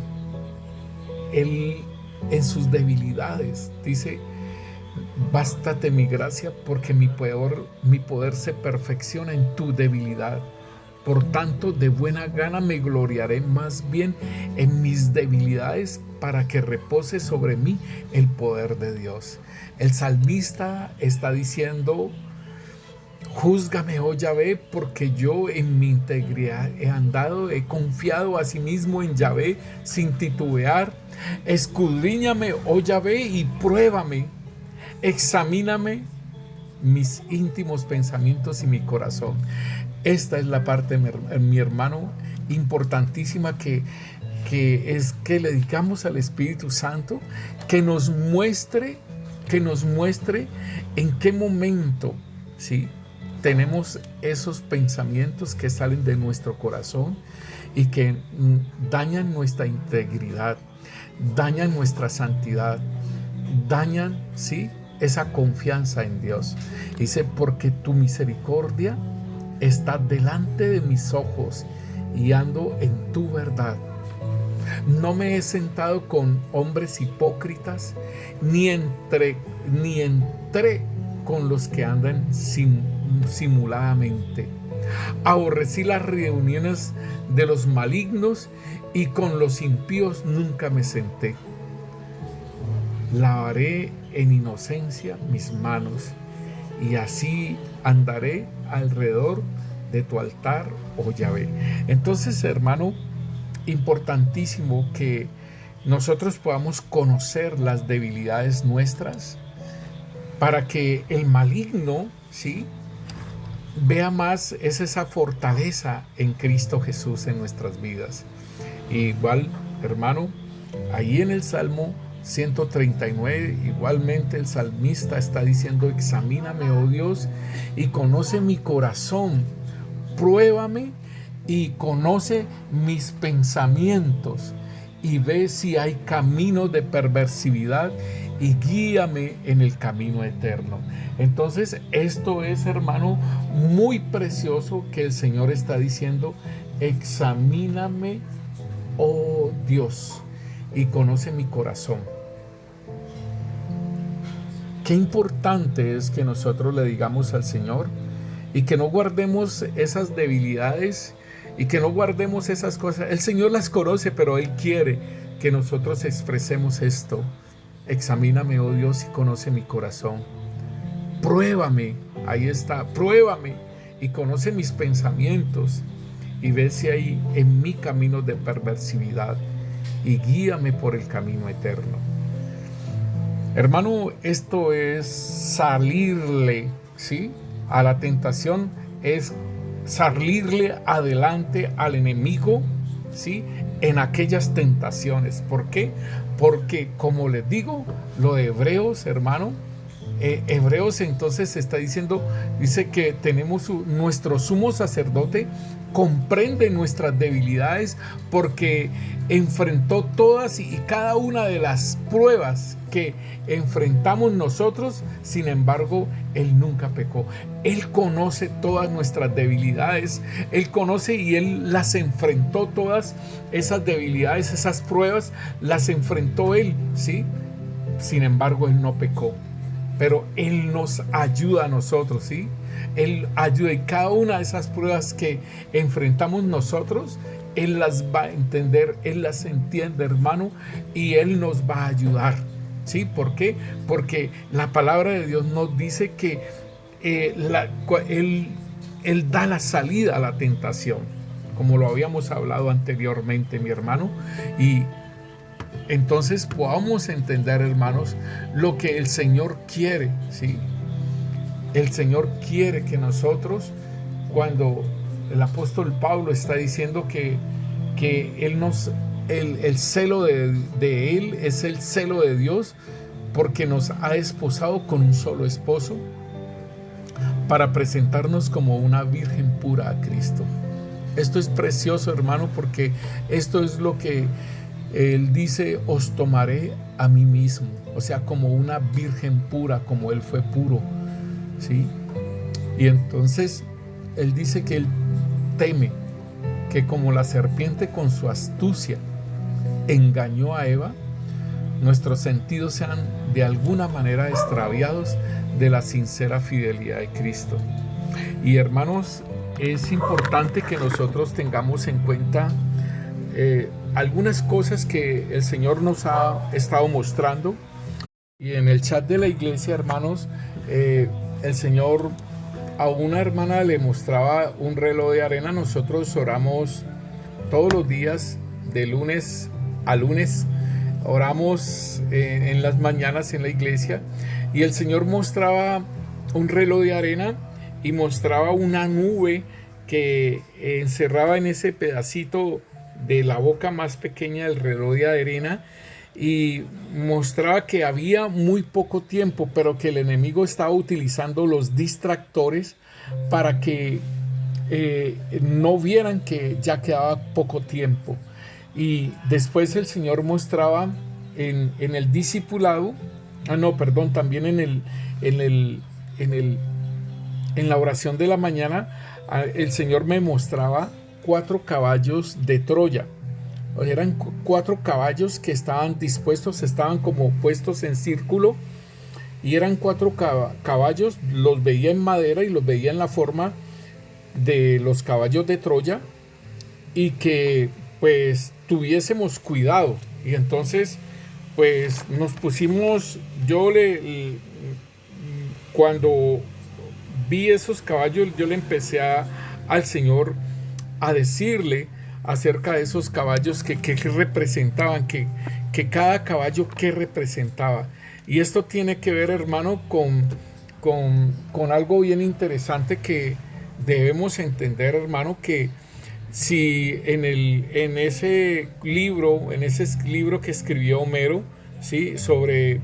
Speaker 1: él en sus debilidades dice: bástate mi gracia, porque mi poder se perfecciona en tu debilidad. Por tanto, de buena gana me gloriaré más bien en mis debilidades, para que repose sobre mí el poder de Dios. El salmista está diciendo: júzgame, oh Yahvé, porque yo en mi integridad he andado, he confiado asimismo en Yahvé sin titubear. Escudriñame, oh Yahvé, y pruébame. Examíname mis íntimos pensamientos y mi corazón. Esta es la parte, mi hermano, importantísima, que es que le dedicamos al Espíritu Santo, que nos muestre en qué momento, ¿sí?, tenemos esos pensamientos que salen de nuestro corazón y que dañan nuestra integridad, dañan nuestra santidad, dañan, ¿sí?, esa confianza en Dios. Dice: porque tu misericordia está delante de mis ojos y ando en tu verdad. No me he sentado con hombres hipócritas, ni entré con los que andan simuladamente. Aborrecí las reuniones de los malignos, y con los impíos nunca me senté. Lavaré en inocencia mis manos, y así andaré alrededor de tu altar, oh Yahvé. Entonces, hermano, importantísimo que nosotros podamos conocer las debilidades nuestras, para que el maligno, ¿sí?, vea más esa fortaleza en Cristo Jesús en nuestras vidas. Igual, hermano, ahí en el Salmo 139, igualmente el salmista está diciendo: examíname, oh Dios, y conoce mi corazón, pruébame y conoce mis pensamientos, y ve si hay camino de perversidad, y guíame en el camino eterno. Entonces, esto es, hermano, muy precioso, que el Señor está diciendo: examíname, oh Dios, y conoce mi corazón. Qué importante es que nosotros le digamos al Señor, y que no guardemos esas debilidades, y que no guardemos esas cosas. El Señor las conoce, pero Él quiere que nosotros expresemos esto: examíname, oh Dios, y conoce mi corazón. Pruébame, ahí está, pruébame, y conoce mis pensamientos, y ve si hay en mí caminos de perversidad, y guíame por el camino eterno. Hermano, esto es salirle, ¿sí?, a la tentación, es salirle adelante al enemigo, ¿sí?, en aquellas tentaciones. ¿Por qué? Porque, como les digo, lo de Hebreos, hermano, Hebreos entonces está diciendo, dice que tenemos nuestro sumo sacerdote, comprende nuestras debilidades porque enfrentó todas y cada una de las pruebas que enfrentamos nosotros. Sin embargo, Él nunca pecó. Él conoce todas nuestras debilidades, Él conoce y Él las enfrentó todas esas debilidades, esas pruebas, las enfrentó Él, ¿sí? Sin embargo, Él no pecó. Pero Él nos ayuda a nosotros, ¿sí? Él ayuda, y cada una de esas pruebas que enfrentamos nosotros, Él las va a entender, Él las entiende, hermano, y Él nos va a ayudar, ¿sí? ¿Por qué? Porque la palabra de Dios nos dice que Él da la salida a la tentación, como lo habíamos hablado anteriormente, mi hermano, y entonces podamos entender, hermanos, lo que el Señor quiere, ¿sí? El Señor quiere que nosotros, cuando el apóstol Pablo está diciendo que el celo de Él es el celo de Dios, porque nos ha desposado con un solo esposo para presentarnos como una virgen pura a Cristo. Esto es precioso, hermano, porque esto es lo que Él dice: os tomaré a mí mismo, o sea, como una virgen pura, como Él fue puro, ¿sí? Y entonces Él dice que Él teme que, como la serpiente con su astucia engañó a Eva, nuestros sentidos sean de alguna manera extraviados de la sincera fidelidad de Cristo. Y hermanos, es importante que nosotros tengamos en cuenta algunas cosas que el Señor nos ha estado mostrando. Y en el chat de la iglesia, hermanos, el Señor a una hermana le mostraba un reloj de arena. Nosotros oramos todos los días, de lunes a lunes, oramos en las mañanas en la iglesia, y el Señor mostraba un reloj de arena y mostraba una nube que encerraba en ese pedacito de la boca más pequeña del reloj de arena, y mostraba que había muy poco tiempo, pero que el enemigo estaba utilizando los distractores para que no vieran que ya quedaba poco tiempo. Y después el Señor mostraba en el discipulado, también en la oración de la mañana, el Señor me mostraba 4 caballos de Troya. Eran 4 caballos que estaban dispuestos, estaban como puestos en círculo, y eran 4 caballos, los veía en madera y los veía en la forma de los caballos de Troya, y que pues tuviésemos cuidado. Y entonces pues nos pusimos, cuando vi esos caballos, yo le empecé al Señor a decirle acerca de esos caballos que representaban, que cada caballo que representaba. Y esto tiene que ver, hermano, con algo bien interesante que debemos entender, hermano, que si en ese libro que escribió Homero, ¿sí?, sobre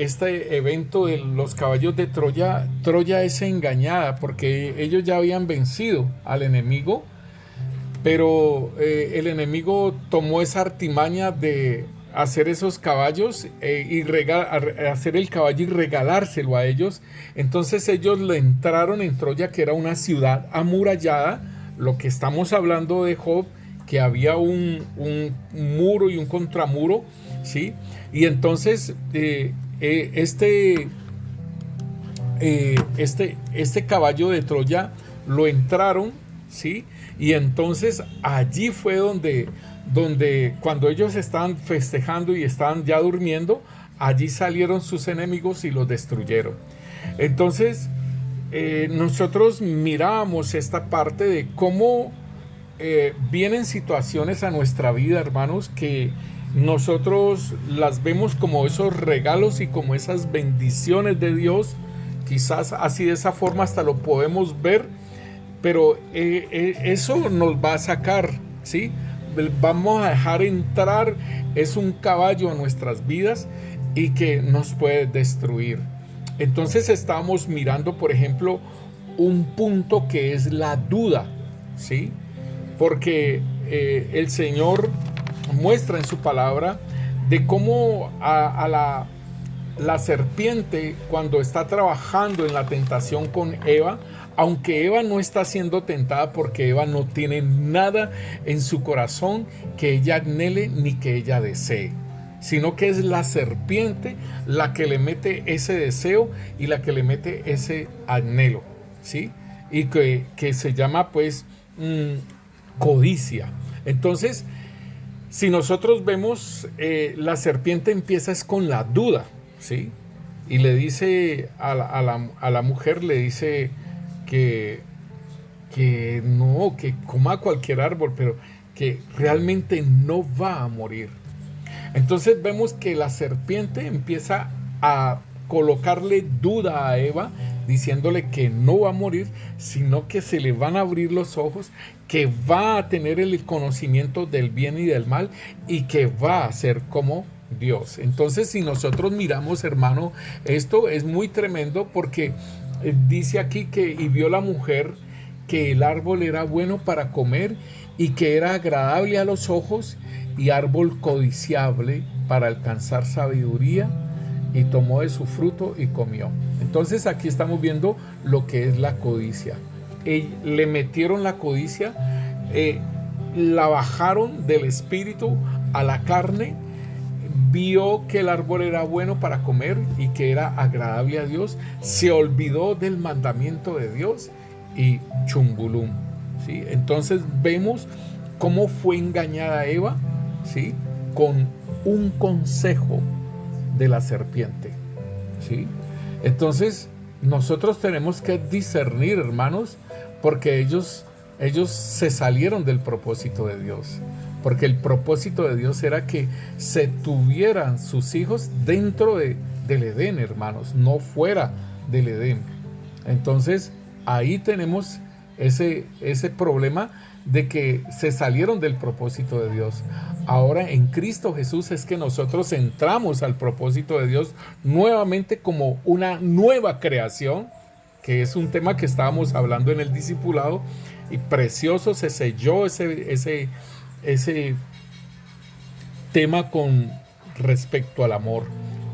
Speaker 1: este evento de los caballos de Troya, Troya es engañada porque ellos ya habían vencido al enemigo, pero el enemigo tomó esa artimaña de hacer esos caballos hacer el caballo y regalárselo a ellos. Entonces ellos le entraron en Troya, que era una ciudad amurallada, lo que estamos hablando de Job, que había un muro y un contramuro, ¿sí? Y entonces este caballo de Troya lo entraron, ¿sí? Y entonces allí fue donde cuando ellos estaban festejando y estaban ya durmiendo, allí salieron sus enemigos y los destruyeron. Entonces nosotros mirábamos esta parte de cómo vienen situaciones a nuestra vida, hermanos, que nosotros las vemos como esos regalos y como esas bendiciones de Dios. Quizás así de esa forma hasta lo podemos ver, pero eso nos va a sacar, ¿sí? Vamos a dejar entrar, es un caballo a nuestras vidas y que nos puede destruir. Entonces estamos mirando, por ejemplo, un punto que es la duda, ¿sí? Porque el Señor muestra en su palabra de cómo a la serpiente, cuando está trabajando en la tentación con Eva, aunque Eva no está siendo tentada, porque Eva no tiene nada en su corazón que ella anhele ni que ella desee, sino que es la serpiente la que le mete ese deseo y la que le mete ese anhelo, ¿sí? Y que se llama pues codicia. Entonces, si nosotros vemos, la serpiente empieza es con la duda, ¿sí? Y le dice a la mujer, le dice que no, que coma cualquier árbol, pero que realmente no va a morir. Entonces vemos que la serpiente empieza a colocarle duda a Eva, diciéndole que no va a morir, sino que se le van a abrir los ojos, que va a tener el conocimiento del bien y del mal y que va a ser como Dios. Entonces, si nosotros miramos, hermano, esto es muy tremendo, porque dice aquí que y vio la mujer que el árbol era bueno para comer y que era agradable a los ojos y árbol codiciable para alcanzar sabiduría, y tomó de su fruto y comió. Entonces aquí estamos viendo lo que es la codicia. Le metieron la codicia, la bajaron del espíritu a la carne, vio que el árbol era bueno para comer y que era agradable a Dios, se olvidó del mandamiento de Dios y chumbulum, ¿sí? Entonces vemos cómo fue engañada Eva, ¿sí? Con un consejo de la serpiente, ¿sí? Entonces nosotros tenemos que discernir, hermanos, porque ellos se salieron del propósito de Dios, porque el propósito de Dios era que se tuvieran sus hijos dentro del Edén, hermanos, no fuera del Edén. Entonces ahí tenemos ese problema de que se salieron del propósito de Dios. Ahora en Cristo Jesús es que nosotros entramos al propósito de Dios nuevamente como una nueva creación, que es un tema que estábamos hablando en el discipulado, y precioso se selló ese tema con respecto al amor.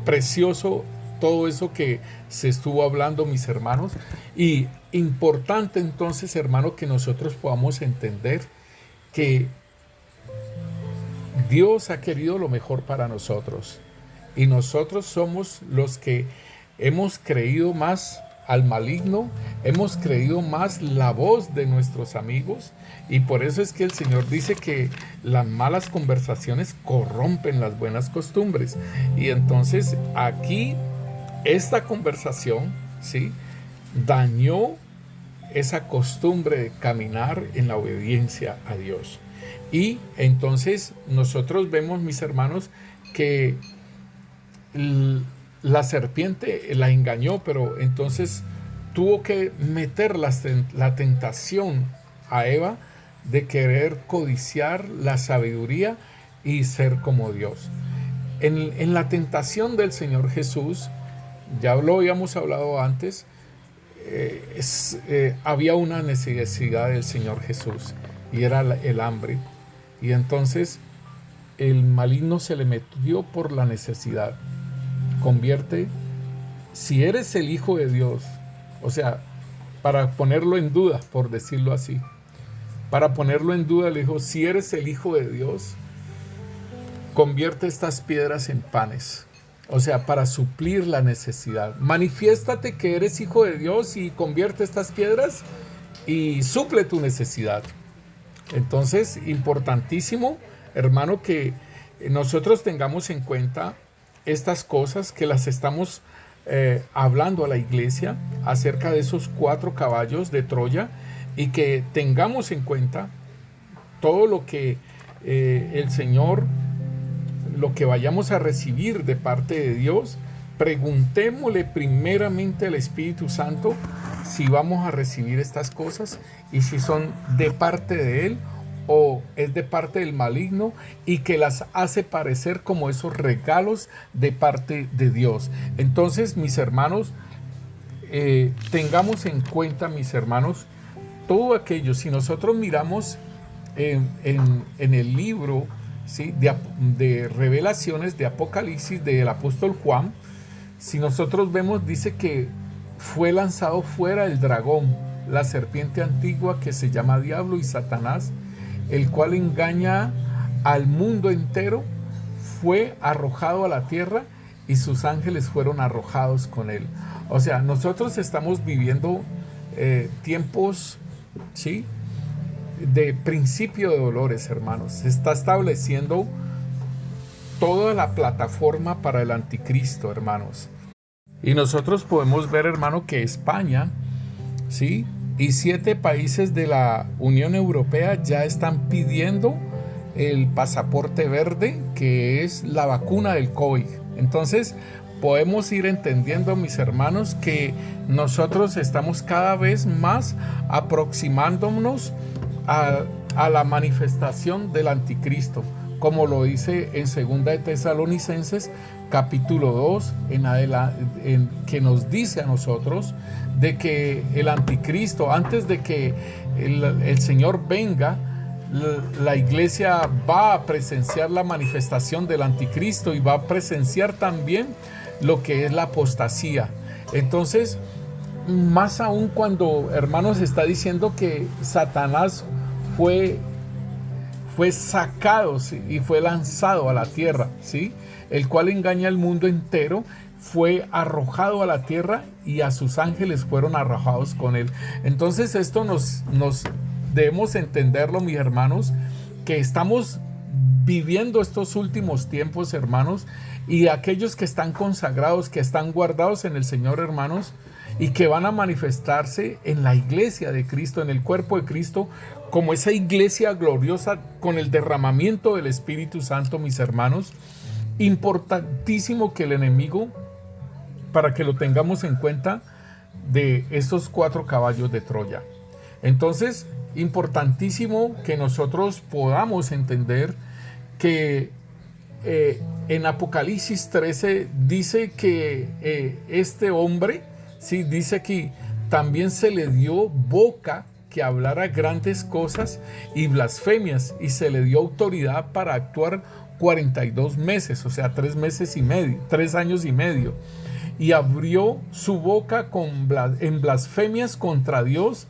Speaker 1: Precioso todo eso que se estuvo hablando, mis hermanos, y importante entonces, hermano, que nosotros podamos entender que Dios ha querido lo mejor para nosotros, y nosotros somos los que hemos creído más al maligno, hemos creído más la voz de nuestros amigos, y por eso es que el Señor dice que las malas conversaciones corrompen las buenas costumbres. Y entonces aquí esta conversación, ¿sí?, dañó esa costumbre de caminar en la obediencia a Dios. Y entonces nosotros vemos, mis hermanos, que la serpiente la engañó, pero entonces tuvo que meter la tentación a Eva de querer codiciar la sabiduría y ser como Dios. En la tentación del Señor Jesús, ya lo habíamos hablado antes, había una necesidad del Señor Jesús, y era el hambre. Y entonces el maligno se le metió por la necesidad. Convierte, si eres el Hijo de Dios, o sea, para ponerlo en duda, por decirlo así, para ponerlo en duda, le dijo: si eres el Hijo de Dios, convierte estas piedras en panes. O sea, para suplir la necesidad. Manifiéstate que eres Hijo de Dios y convierte estas piedras y suple tu necesidad. Entonces, importantísimo, hermano, que nosotros tengamos en cuenta estas cosas, que las estamos hablando a la iglesia, acerca de esos 4 caballos de Troya y que tengamos en cuenta todo lo que el Señor, lo que vayamos a recibir de parte de Dios. Preguntémosle primeramente al Espíritu Santo si vamos a recibir estas cosas y si son de parte de Él o es de parte del maligno, y que las hace parecer como esos regalos de parte de Dios. Entonces, mis hermanos, tengamos en cuenta, mis hermanos, todo aquello. Si nosotros miramos en el libro, ¿sí?, de Revelaciones, de Apocalipsis del apóstol Juan, si nosotros vemos, dice que fue lanzado fuera el dragón, la serpiente antigua que se llama Diablo y Satanás, el cual engaña al mundo entero, fue arrojado a la tierra y sus ángeles fueron arrojados con él. O sea, nosotros estamos viviendo tiempos, ¿sí?, de principio de dolores, hermanos. Se está estableciendo toda la plataforma para el anticristo, hermanos. Y nosotros podemos ver, hermano, que España, ¿sí?, y 7 países de la Unión Europea ya están pidiendo el pasaporte verde, que es la vacuna del COVID. Entonces, podemos ir entendiendo, mis hermanos, que nosotros estamos cada vez más aproximándonos a la manifestación del anticristo, como lo dice en 2 de Tesalonicenses capítulo 2 que nos dice a nosotros de que el anticristo, antes de que el Señor venga, la iglesia va a presenciar la manifestación del anticristo y va a presenciar también lo que es la apostasía. Entonces, más aún cuando, hermanos, está diciendo que Satanás fue sacado, ¿sí?, y fue lanzado a la tierra, ¿sí?, el cual engaña al mundo entero, fue arrojado a la tierra y a sus ángeles fueron arrojados con él. Entonces esto nos debemos entenderlo, mis hermanos, que estamos viviendo estos últimos tiempos, hermanos, y aquellos que están consagrados, que están guardados en el Señor, hermanos, y que van a manifestarse en la iglesia de Cristo, en el cuerpo de Cristo, como esa iglesia gloriosa con el derramamiento del Espíritu Santo, mis hermanos. Importantísimo que el enemigo, para que lo tengamos en cuenta, de estos 4 caballos de Troya. Entonces, importantísimo que nosotros podamos entender que en Apocalipsis 13 dice que este hombre, sí, dice aquí, también se le dio boca que hablara grandes cosas y blasfemias, y se le dio autoridad para actuar 42 meses, o sea, 3 años y medio. Y abrió su boca en blasfemias contra Dios,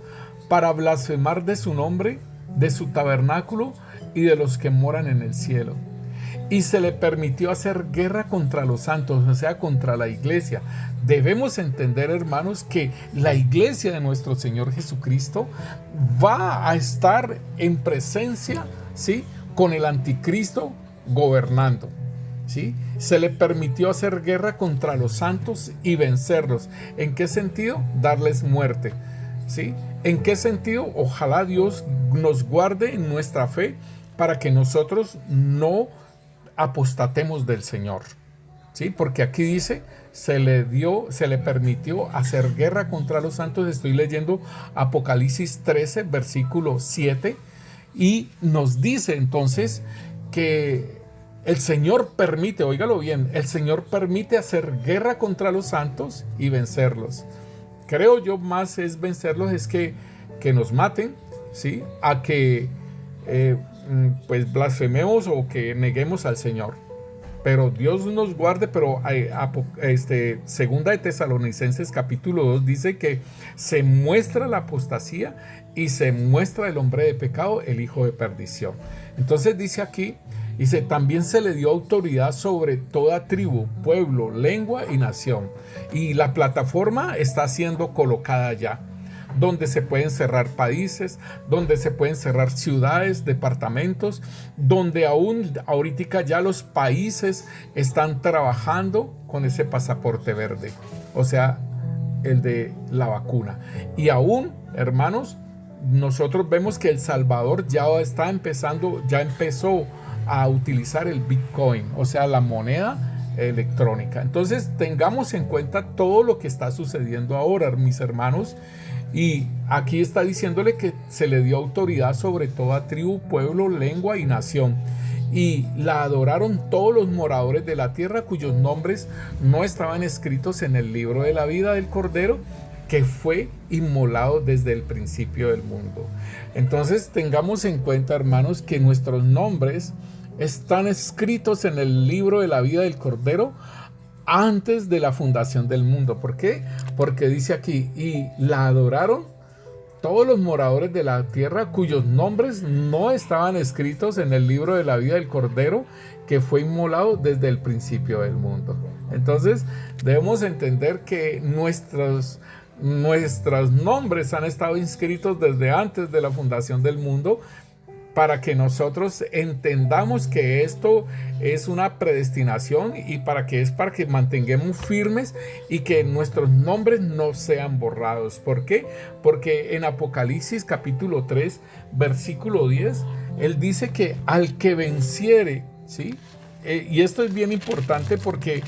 Speaker 1: para blasfemar de su nombre, de su tabernáculo y de los que moran en el cielo. Y se le permitió hacer guerra contra los santos, o sea, contra la iglesia. Debemos entender, hermanos, que la iglesia de nuestro Señor Jesucristo va a estar en presencia, ¿sí?, con el anticristo gobernando, ¿sí? Se le permitió hacer guerra contra los santos y vencerlos. ¿En qué sentido? Darles muerte, ¿sí? ¿En qué sentido? Ojalá Dios nos guarde en nuestra fe para que nosotros no apostatemos del Señor, ¿sí? Porque aquí dice, se le permitió hacer guerra contra los santos. Estoy leyendo Apocalipsis 13, versículo 7, y nos dice entonces que el Señor permite, óigalo bien, el Señor permite hacer guerra contra los santos y vencerlos. Creo yo más es vencerlos, es que nos maten, ¿sí?, a que pues blasfememos o que neguemos al Señor. Pero Dios nos guarde. Pero segunda de Tesalonicenses capítulo 2 dice que se muestra la apostasía y se muestra el hombre de pecado, el hijo de perdición. Entonces dice aquí, dice, también se le dio autoridad sobre toda tribu, pueblo, lengua y nación. Y la plataforma está siendo colocada ya, donde se pueden cerrar países, donde se pueden cerrar ciudades, departamentos, donde aún ahorita ya los países están trabajando con ese pasaporte verde. O sea, el de la vacuna. Y aún, hermanos, nosotros vemos que El Salvador ya empezó a utilizar el Bitcoin, o sea, la moneda electrónica. Entonces, tengamos en cuenta todo lo que está sucediendo ahora, mis hermanos. Y aquí está diciéndole que se le dio autoridad sobre toda tribu, pueblo, lengua y nación. Y la adoraron todos los moradores de la tierra cuyos nombres no estaban escritos en el libro de la vida del Cordero, que fue inmolado desde el principio del mundo. Entonces tengamos en cuenta, hermanos, que nuestros nombres están escritos en el libro de la vida del Cordero antes de la fundación del mundo. ¿Por qué? Porque dice aquí, y la adoraron todos los moradores de la tierra cuyos nombres no estaban escritos en el libro de la vida del Cordero, que fue inmolado desde el principio del mundo. Entonces debemos entender que nuestros nombres han estado inscritos desde antes de la fundación del mundo, para que nosotros entendamos que esto es una predestinación y para que mantengamos firmes y que nuestros nombres no sean borrados. ¿Por qué? Porque en Apocalipsis capítulo 3, versículo 10, él dice que al que venciere, ¿sí? Y esto es bien importante porque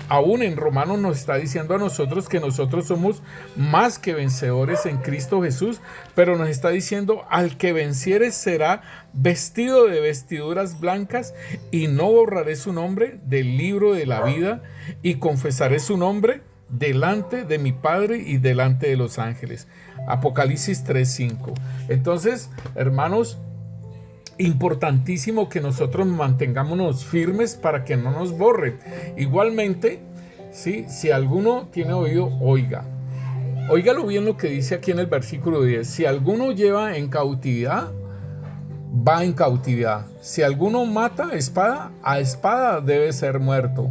Speaker 1: aún en Romanos nos está diciendo a nosotros que nosotros somos más que vencedores en Cristo Jesús, pero nos está diciendo al que venciere será vestido de vestiduras blancas y no borraré su nombre del libro de la vida y confesaré su nombre delante de mi Padre y delante de los ángeles. Apocalipsis 3:5. Entonces, hermanos, importantísimo que nosotros mantengámonos firmes para que no nos borren. Igualmente, ¿sí? Si alguno tiene oído, óigalo bien lo que dice aquí en el versículo 10. Si alguno lleva en cautividad, va en cautividad. Si alguno mata a espada debe ser muerto.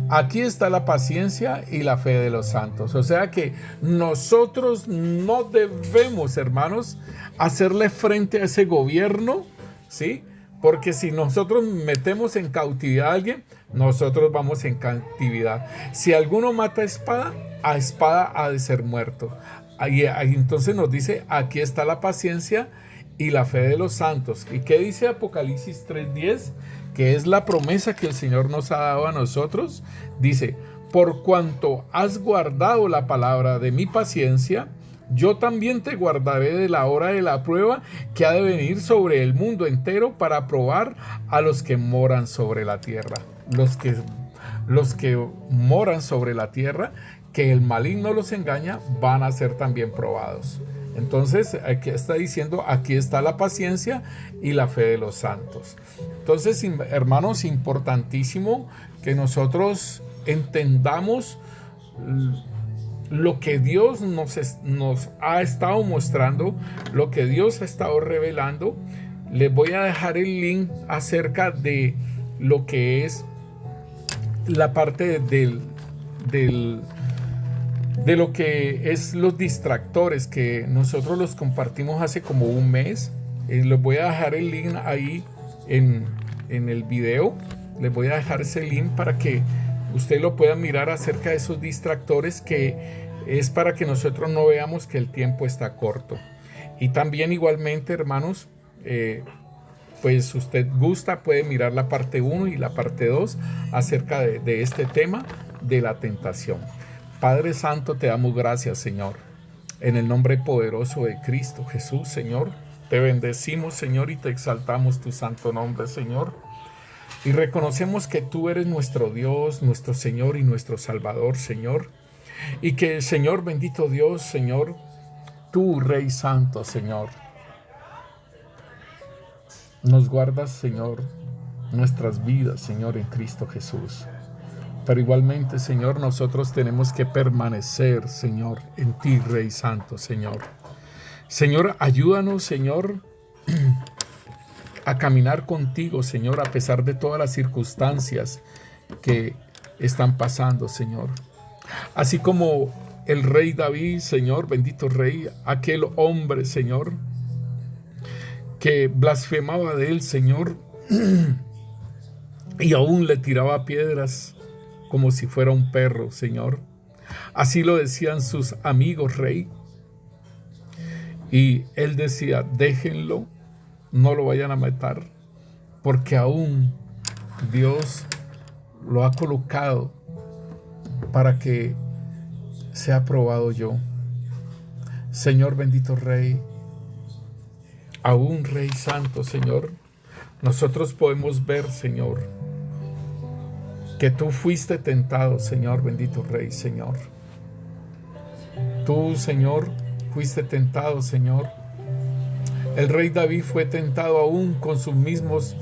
Speaker 1: Aquí está la paciencia y la fe de los santos. O sea que nosotros no debemos, hermanos, hacerle frente a ese gobierno, ¿sí? Porque si nosotros metemos en cautividad a alguien, nosotros vamos en cautividad. Si alguno mata a espada ha de ser muerto. Ahí entonces nos dice, aquí está la paciencia y la fe de los santos. ¿Y qué dice Apocalipsis 3:10? Que es la promesa que el Señor nos ha dado a nosotros. Dice, por cuanto has guardado la palabra de mi paciencia, yo también te guardaré de la hora de la prueba que ha de venir sobre el mundo entero para probar a los que moran sobre la tierra. Los que moran sobre la tierra, que el maligno los engaña, van a ser también probados. Entonces, aquí está diciendo, aquí está la paciencia y la fe de los santos. Entonces, hermanos, importantísimo que nosotros entendamos lo que Dios nos ha estado mostrando, lo que Dios ha estado revelando. Les voy a dejar el link acerca de lo que es la parte de lo que es los distractores, que nosotros los compartimos hace como un mes. Les voy a dejar el link ahí en el video. Les voy a dejar ese link para que usted lo pueda mirar acerca de esos distractores, que es para que nosotros no veamos que el tiempo está corto. Y también igualmente, hermanos, pues usted gusta, puede mirar la parte 1 y la parte 2 acerca de este tema de la tentación. Padre Santo, te damos gracias, Señor, en el nombre poderoso de Cristo Jesús, Señor. Te bendecimos, Señor, y te exaltamos tu santo nombre, Señor. Y reconocemos que tú eres nuestro Dios, nuestro Señor y nuestro Salvador, Señor. Y que, Señor, bendito Dios, Señor, tú, Rey Santo, Señor, nos guardas, Señor, nuestras vidas, Señor, en Cristo Jesús. Pero igualmente, Señor, nosotros tenemos que permanecer, Señor, en ti, Rey Santo, Señor. Señor, ayúdanos, Señor, a caminar contigo, Señor, a pesar de todas las circunstancias que están pasando, Señor. Así como el rey David, Señor, bendito Rey, aquel hombre, Señor, que blasfemaba de él, Señor, y aún le tiraba piedras como si fuera un perro, Señor. Así lo decían sus amigos, rey. Y él decía, déjenlo, no lo vayan a matar, porque aún Dios lo ha colocado para que sea probado yo. Señor bendito Rey, aún Rey Santo, Señor, nosotros podemos ver, Señor, que tú fuiste tentado, Señor bendito Rey, Señor. Tú, Señor, fuiste tentado, Señor. El rey David fue tentado aún con sus mismos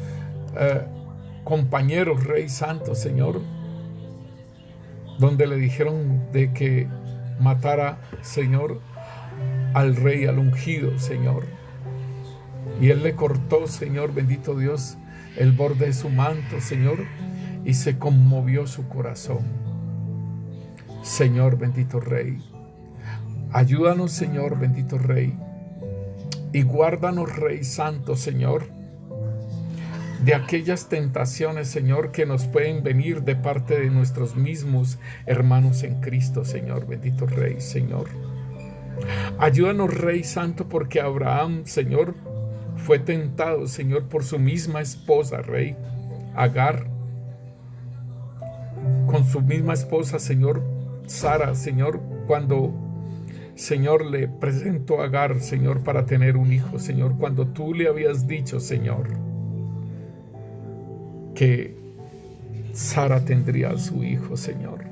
Speaker 1: compañeros, Rey Santo, Señor, donde le dijeron de que matara, Señor, al rey, al ungido, Señor. Y él le cortó, Señor, bendito Dios, el borde de su manto, Señor, y se conmovió su corazón. Señor, bendito Rey, ayúdanos, Señor, bendito Rey, y guárdanos, Rey Santo, Señor, de aquellas tentaciones, Señor, que nos pueden venir de parte de nuestros mismos hermanos en Cristo, Señor, bendito Rey, Señor. Ayúdanos, Rey Santo, porque Abraham, Señor, fue tentado, Señor, por su misma esposa, Rey, Agar, con su misma esposa, Señor, Sara, Señor, cuando, Señor, le presentó a Agar, Señor, para tener un hijo, Señor, cuando tú le habías dicho, Señor, que Sara tendría a su hijo, Señor.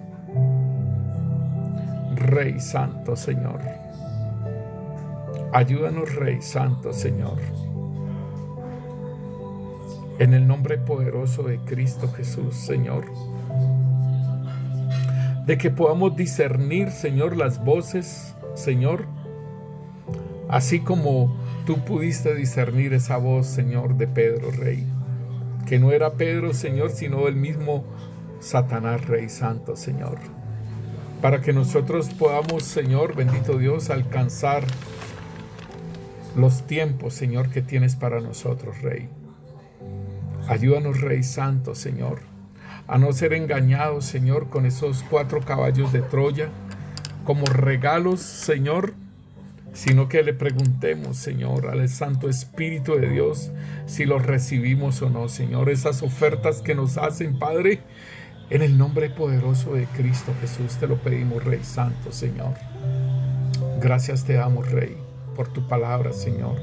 Speaker 1: Rey Santo, Señor, ayúdanos, Rey Santo, Señor, en el nombre poderoso de Cristo Jesús, Señor, de que podamos discernir, Señor, las voces, Señor, así como tú pudiste discernir esa voz, Señor, de Pedro, Rey, que no era Pedro, Señor, sino el mismo Satanás, Rey Santo, Señor, para que nosotros podamos, Señor, bendito Dios, alcanzar los tiempos, Señor, que tienes para nosotros, Rey. Ayúdanos, Rey Santo, Señor, a no ser engañados, Señor, con esos 4 caballos de Troya como regalos, Señor, sino que le preguntemos, Señor, al Santo Espíritu de Dios si los recibimos o no, Señor, esas ofertas que nos hacen, Padre, en el nombre poderoso de Cristo Jesús te lo pedimos, Rey Santo, Señor. Gracias te damos, Rey, por tu palabra, Señor.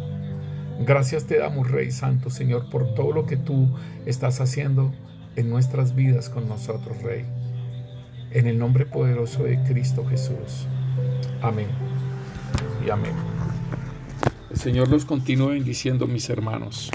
Speaker 1: Gracias te damos, Rey Santo, Señor, por todo lo que tú estás haciendo en nuestras vidas con nosotros, Rey. En el nombre poderoso de Cristo Jesús. Amén y amén. El Señor los continúe bendiciendo, mis hermanos.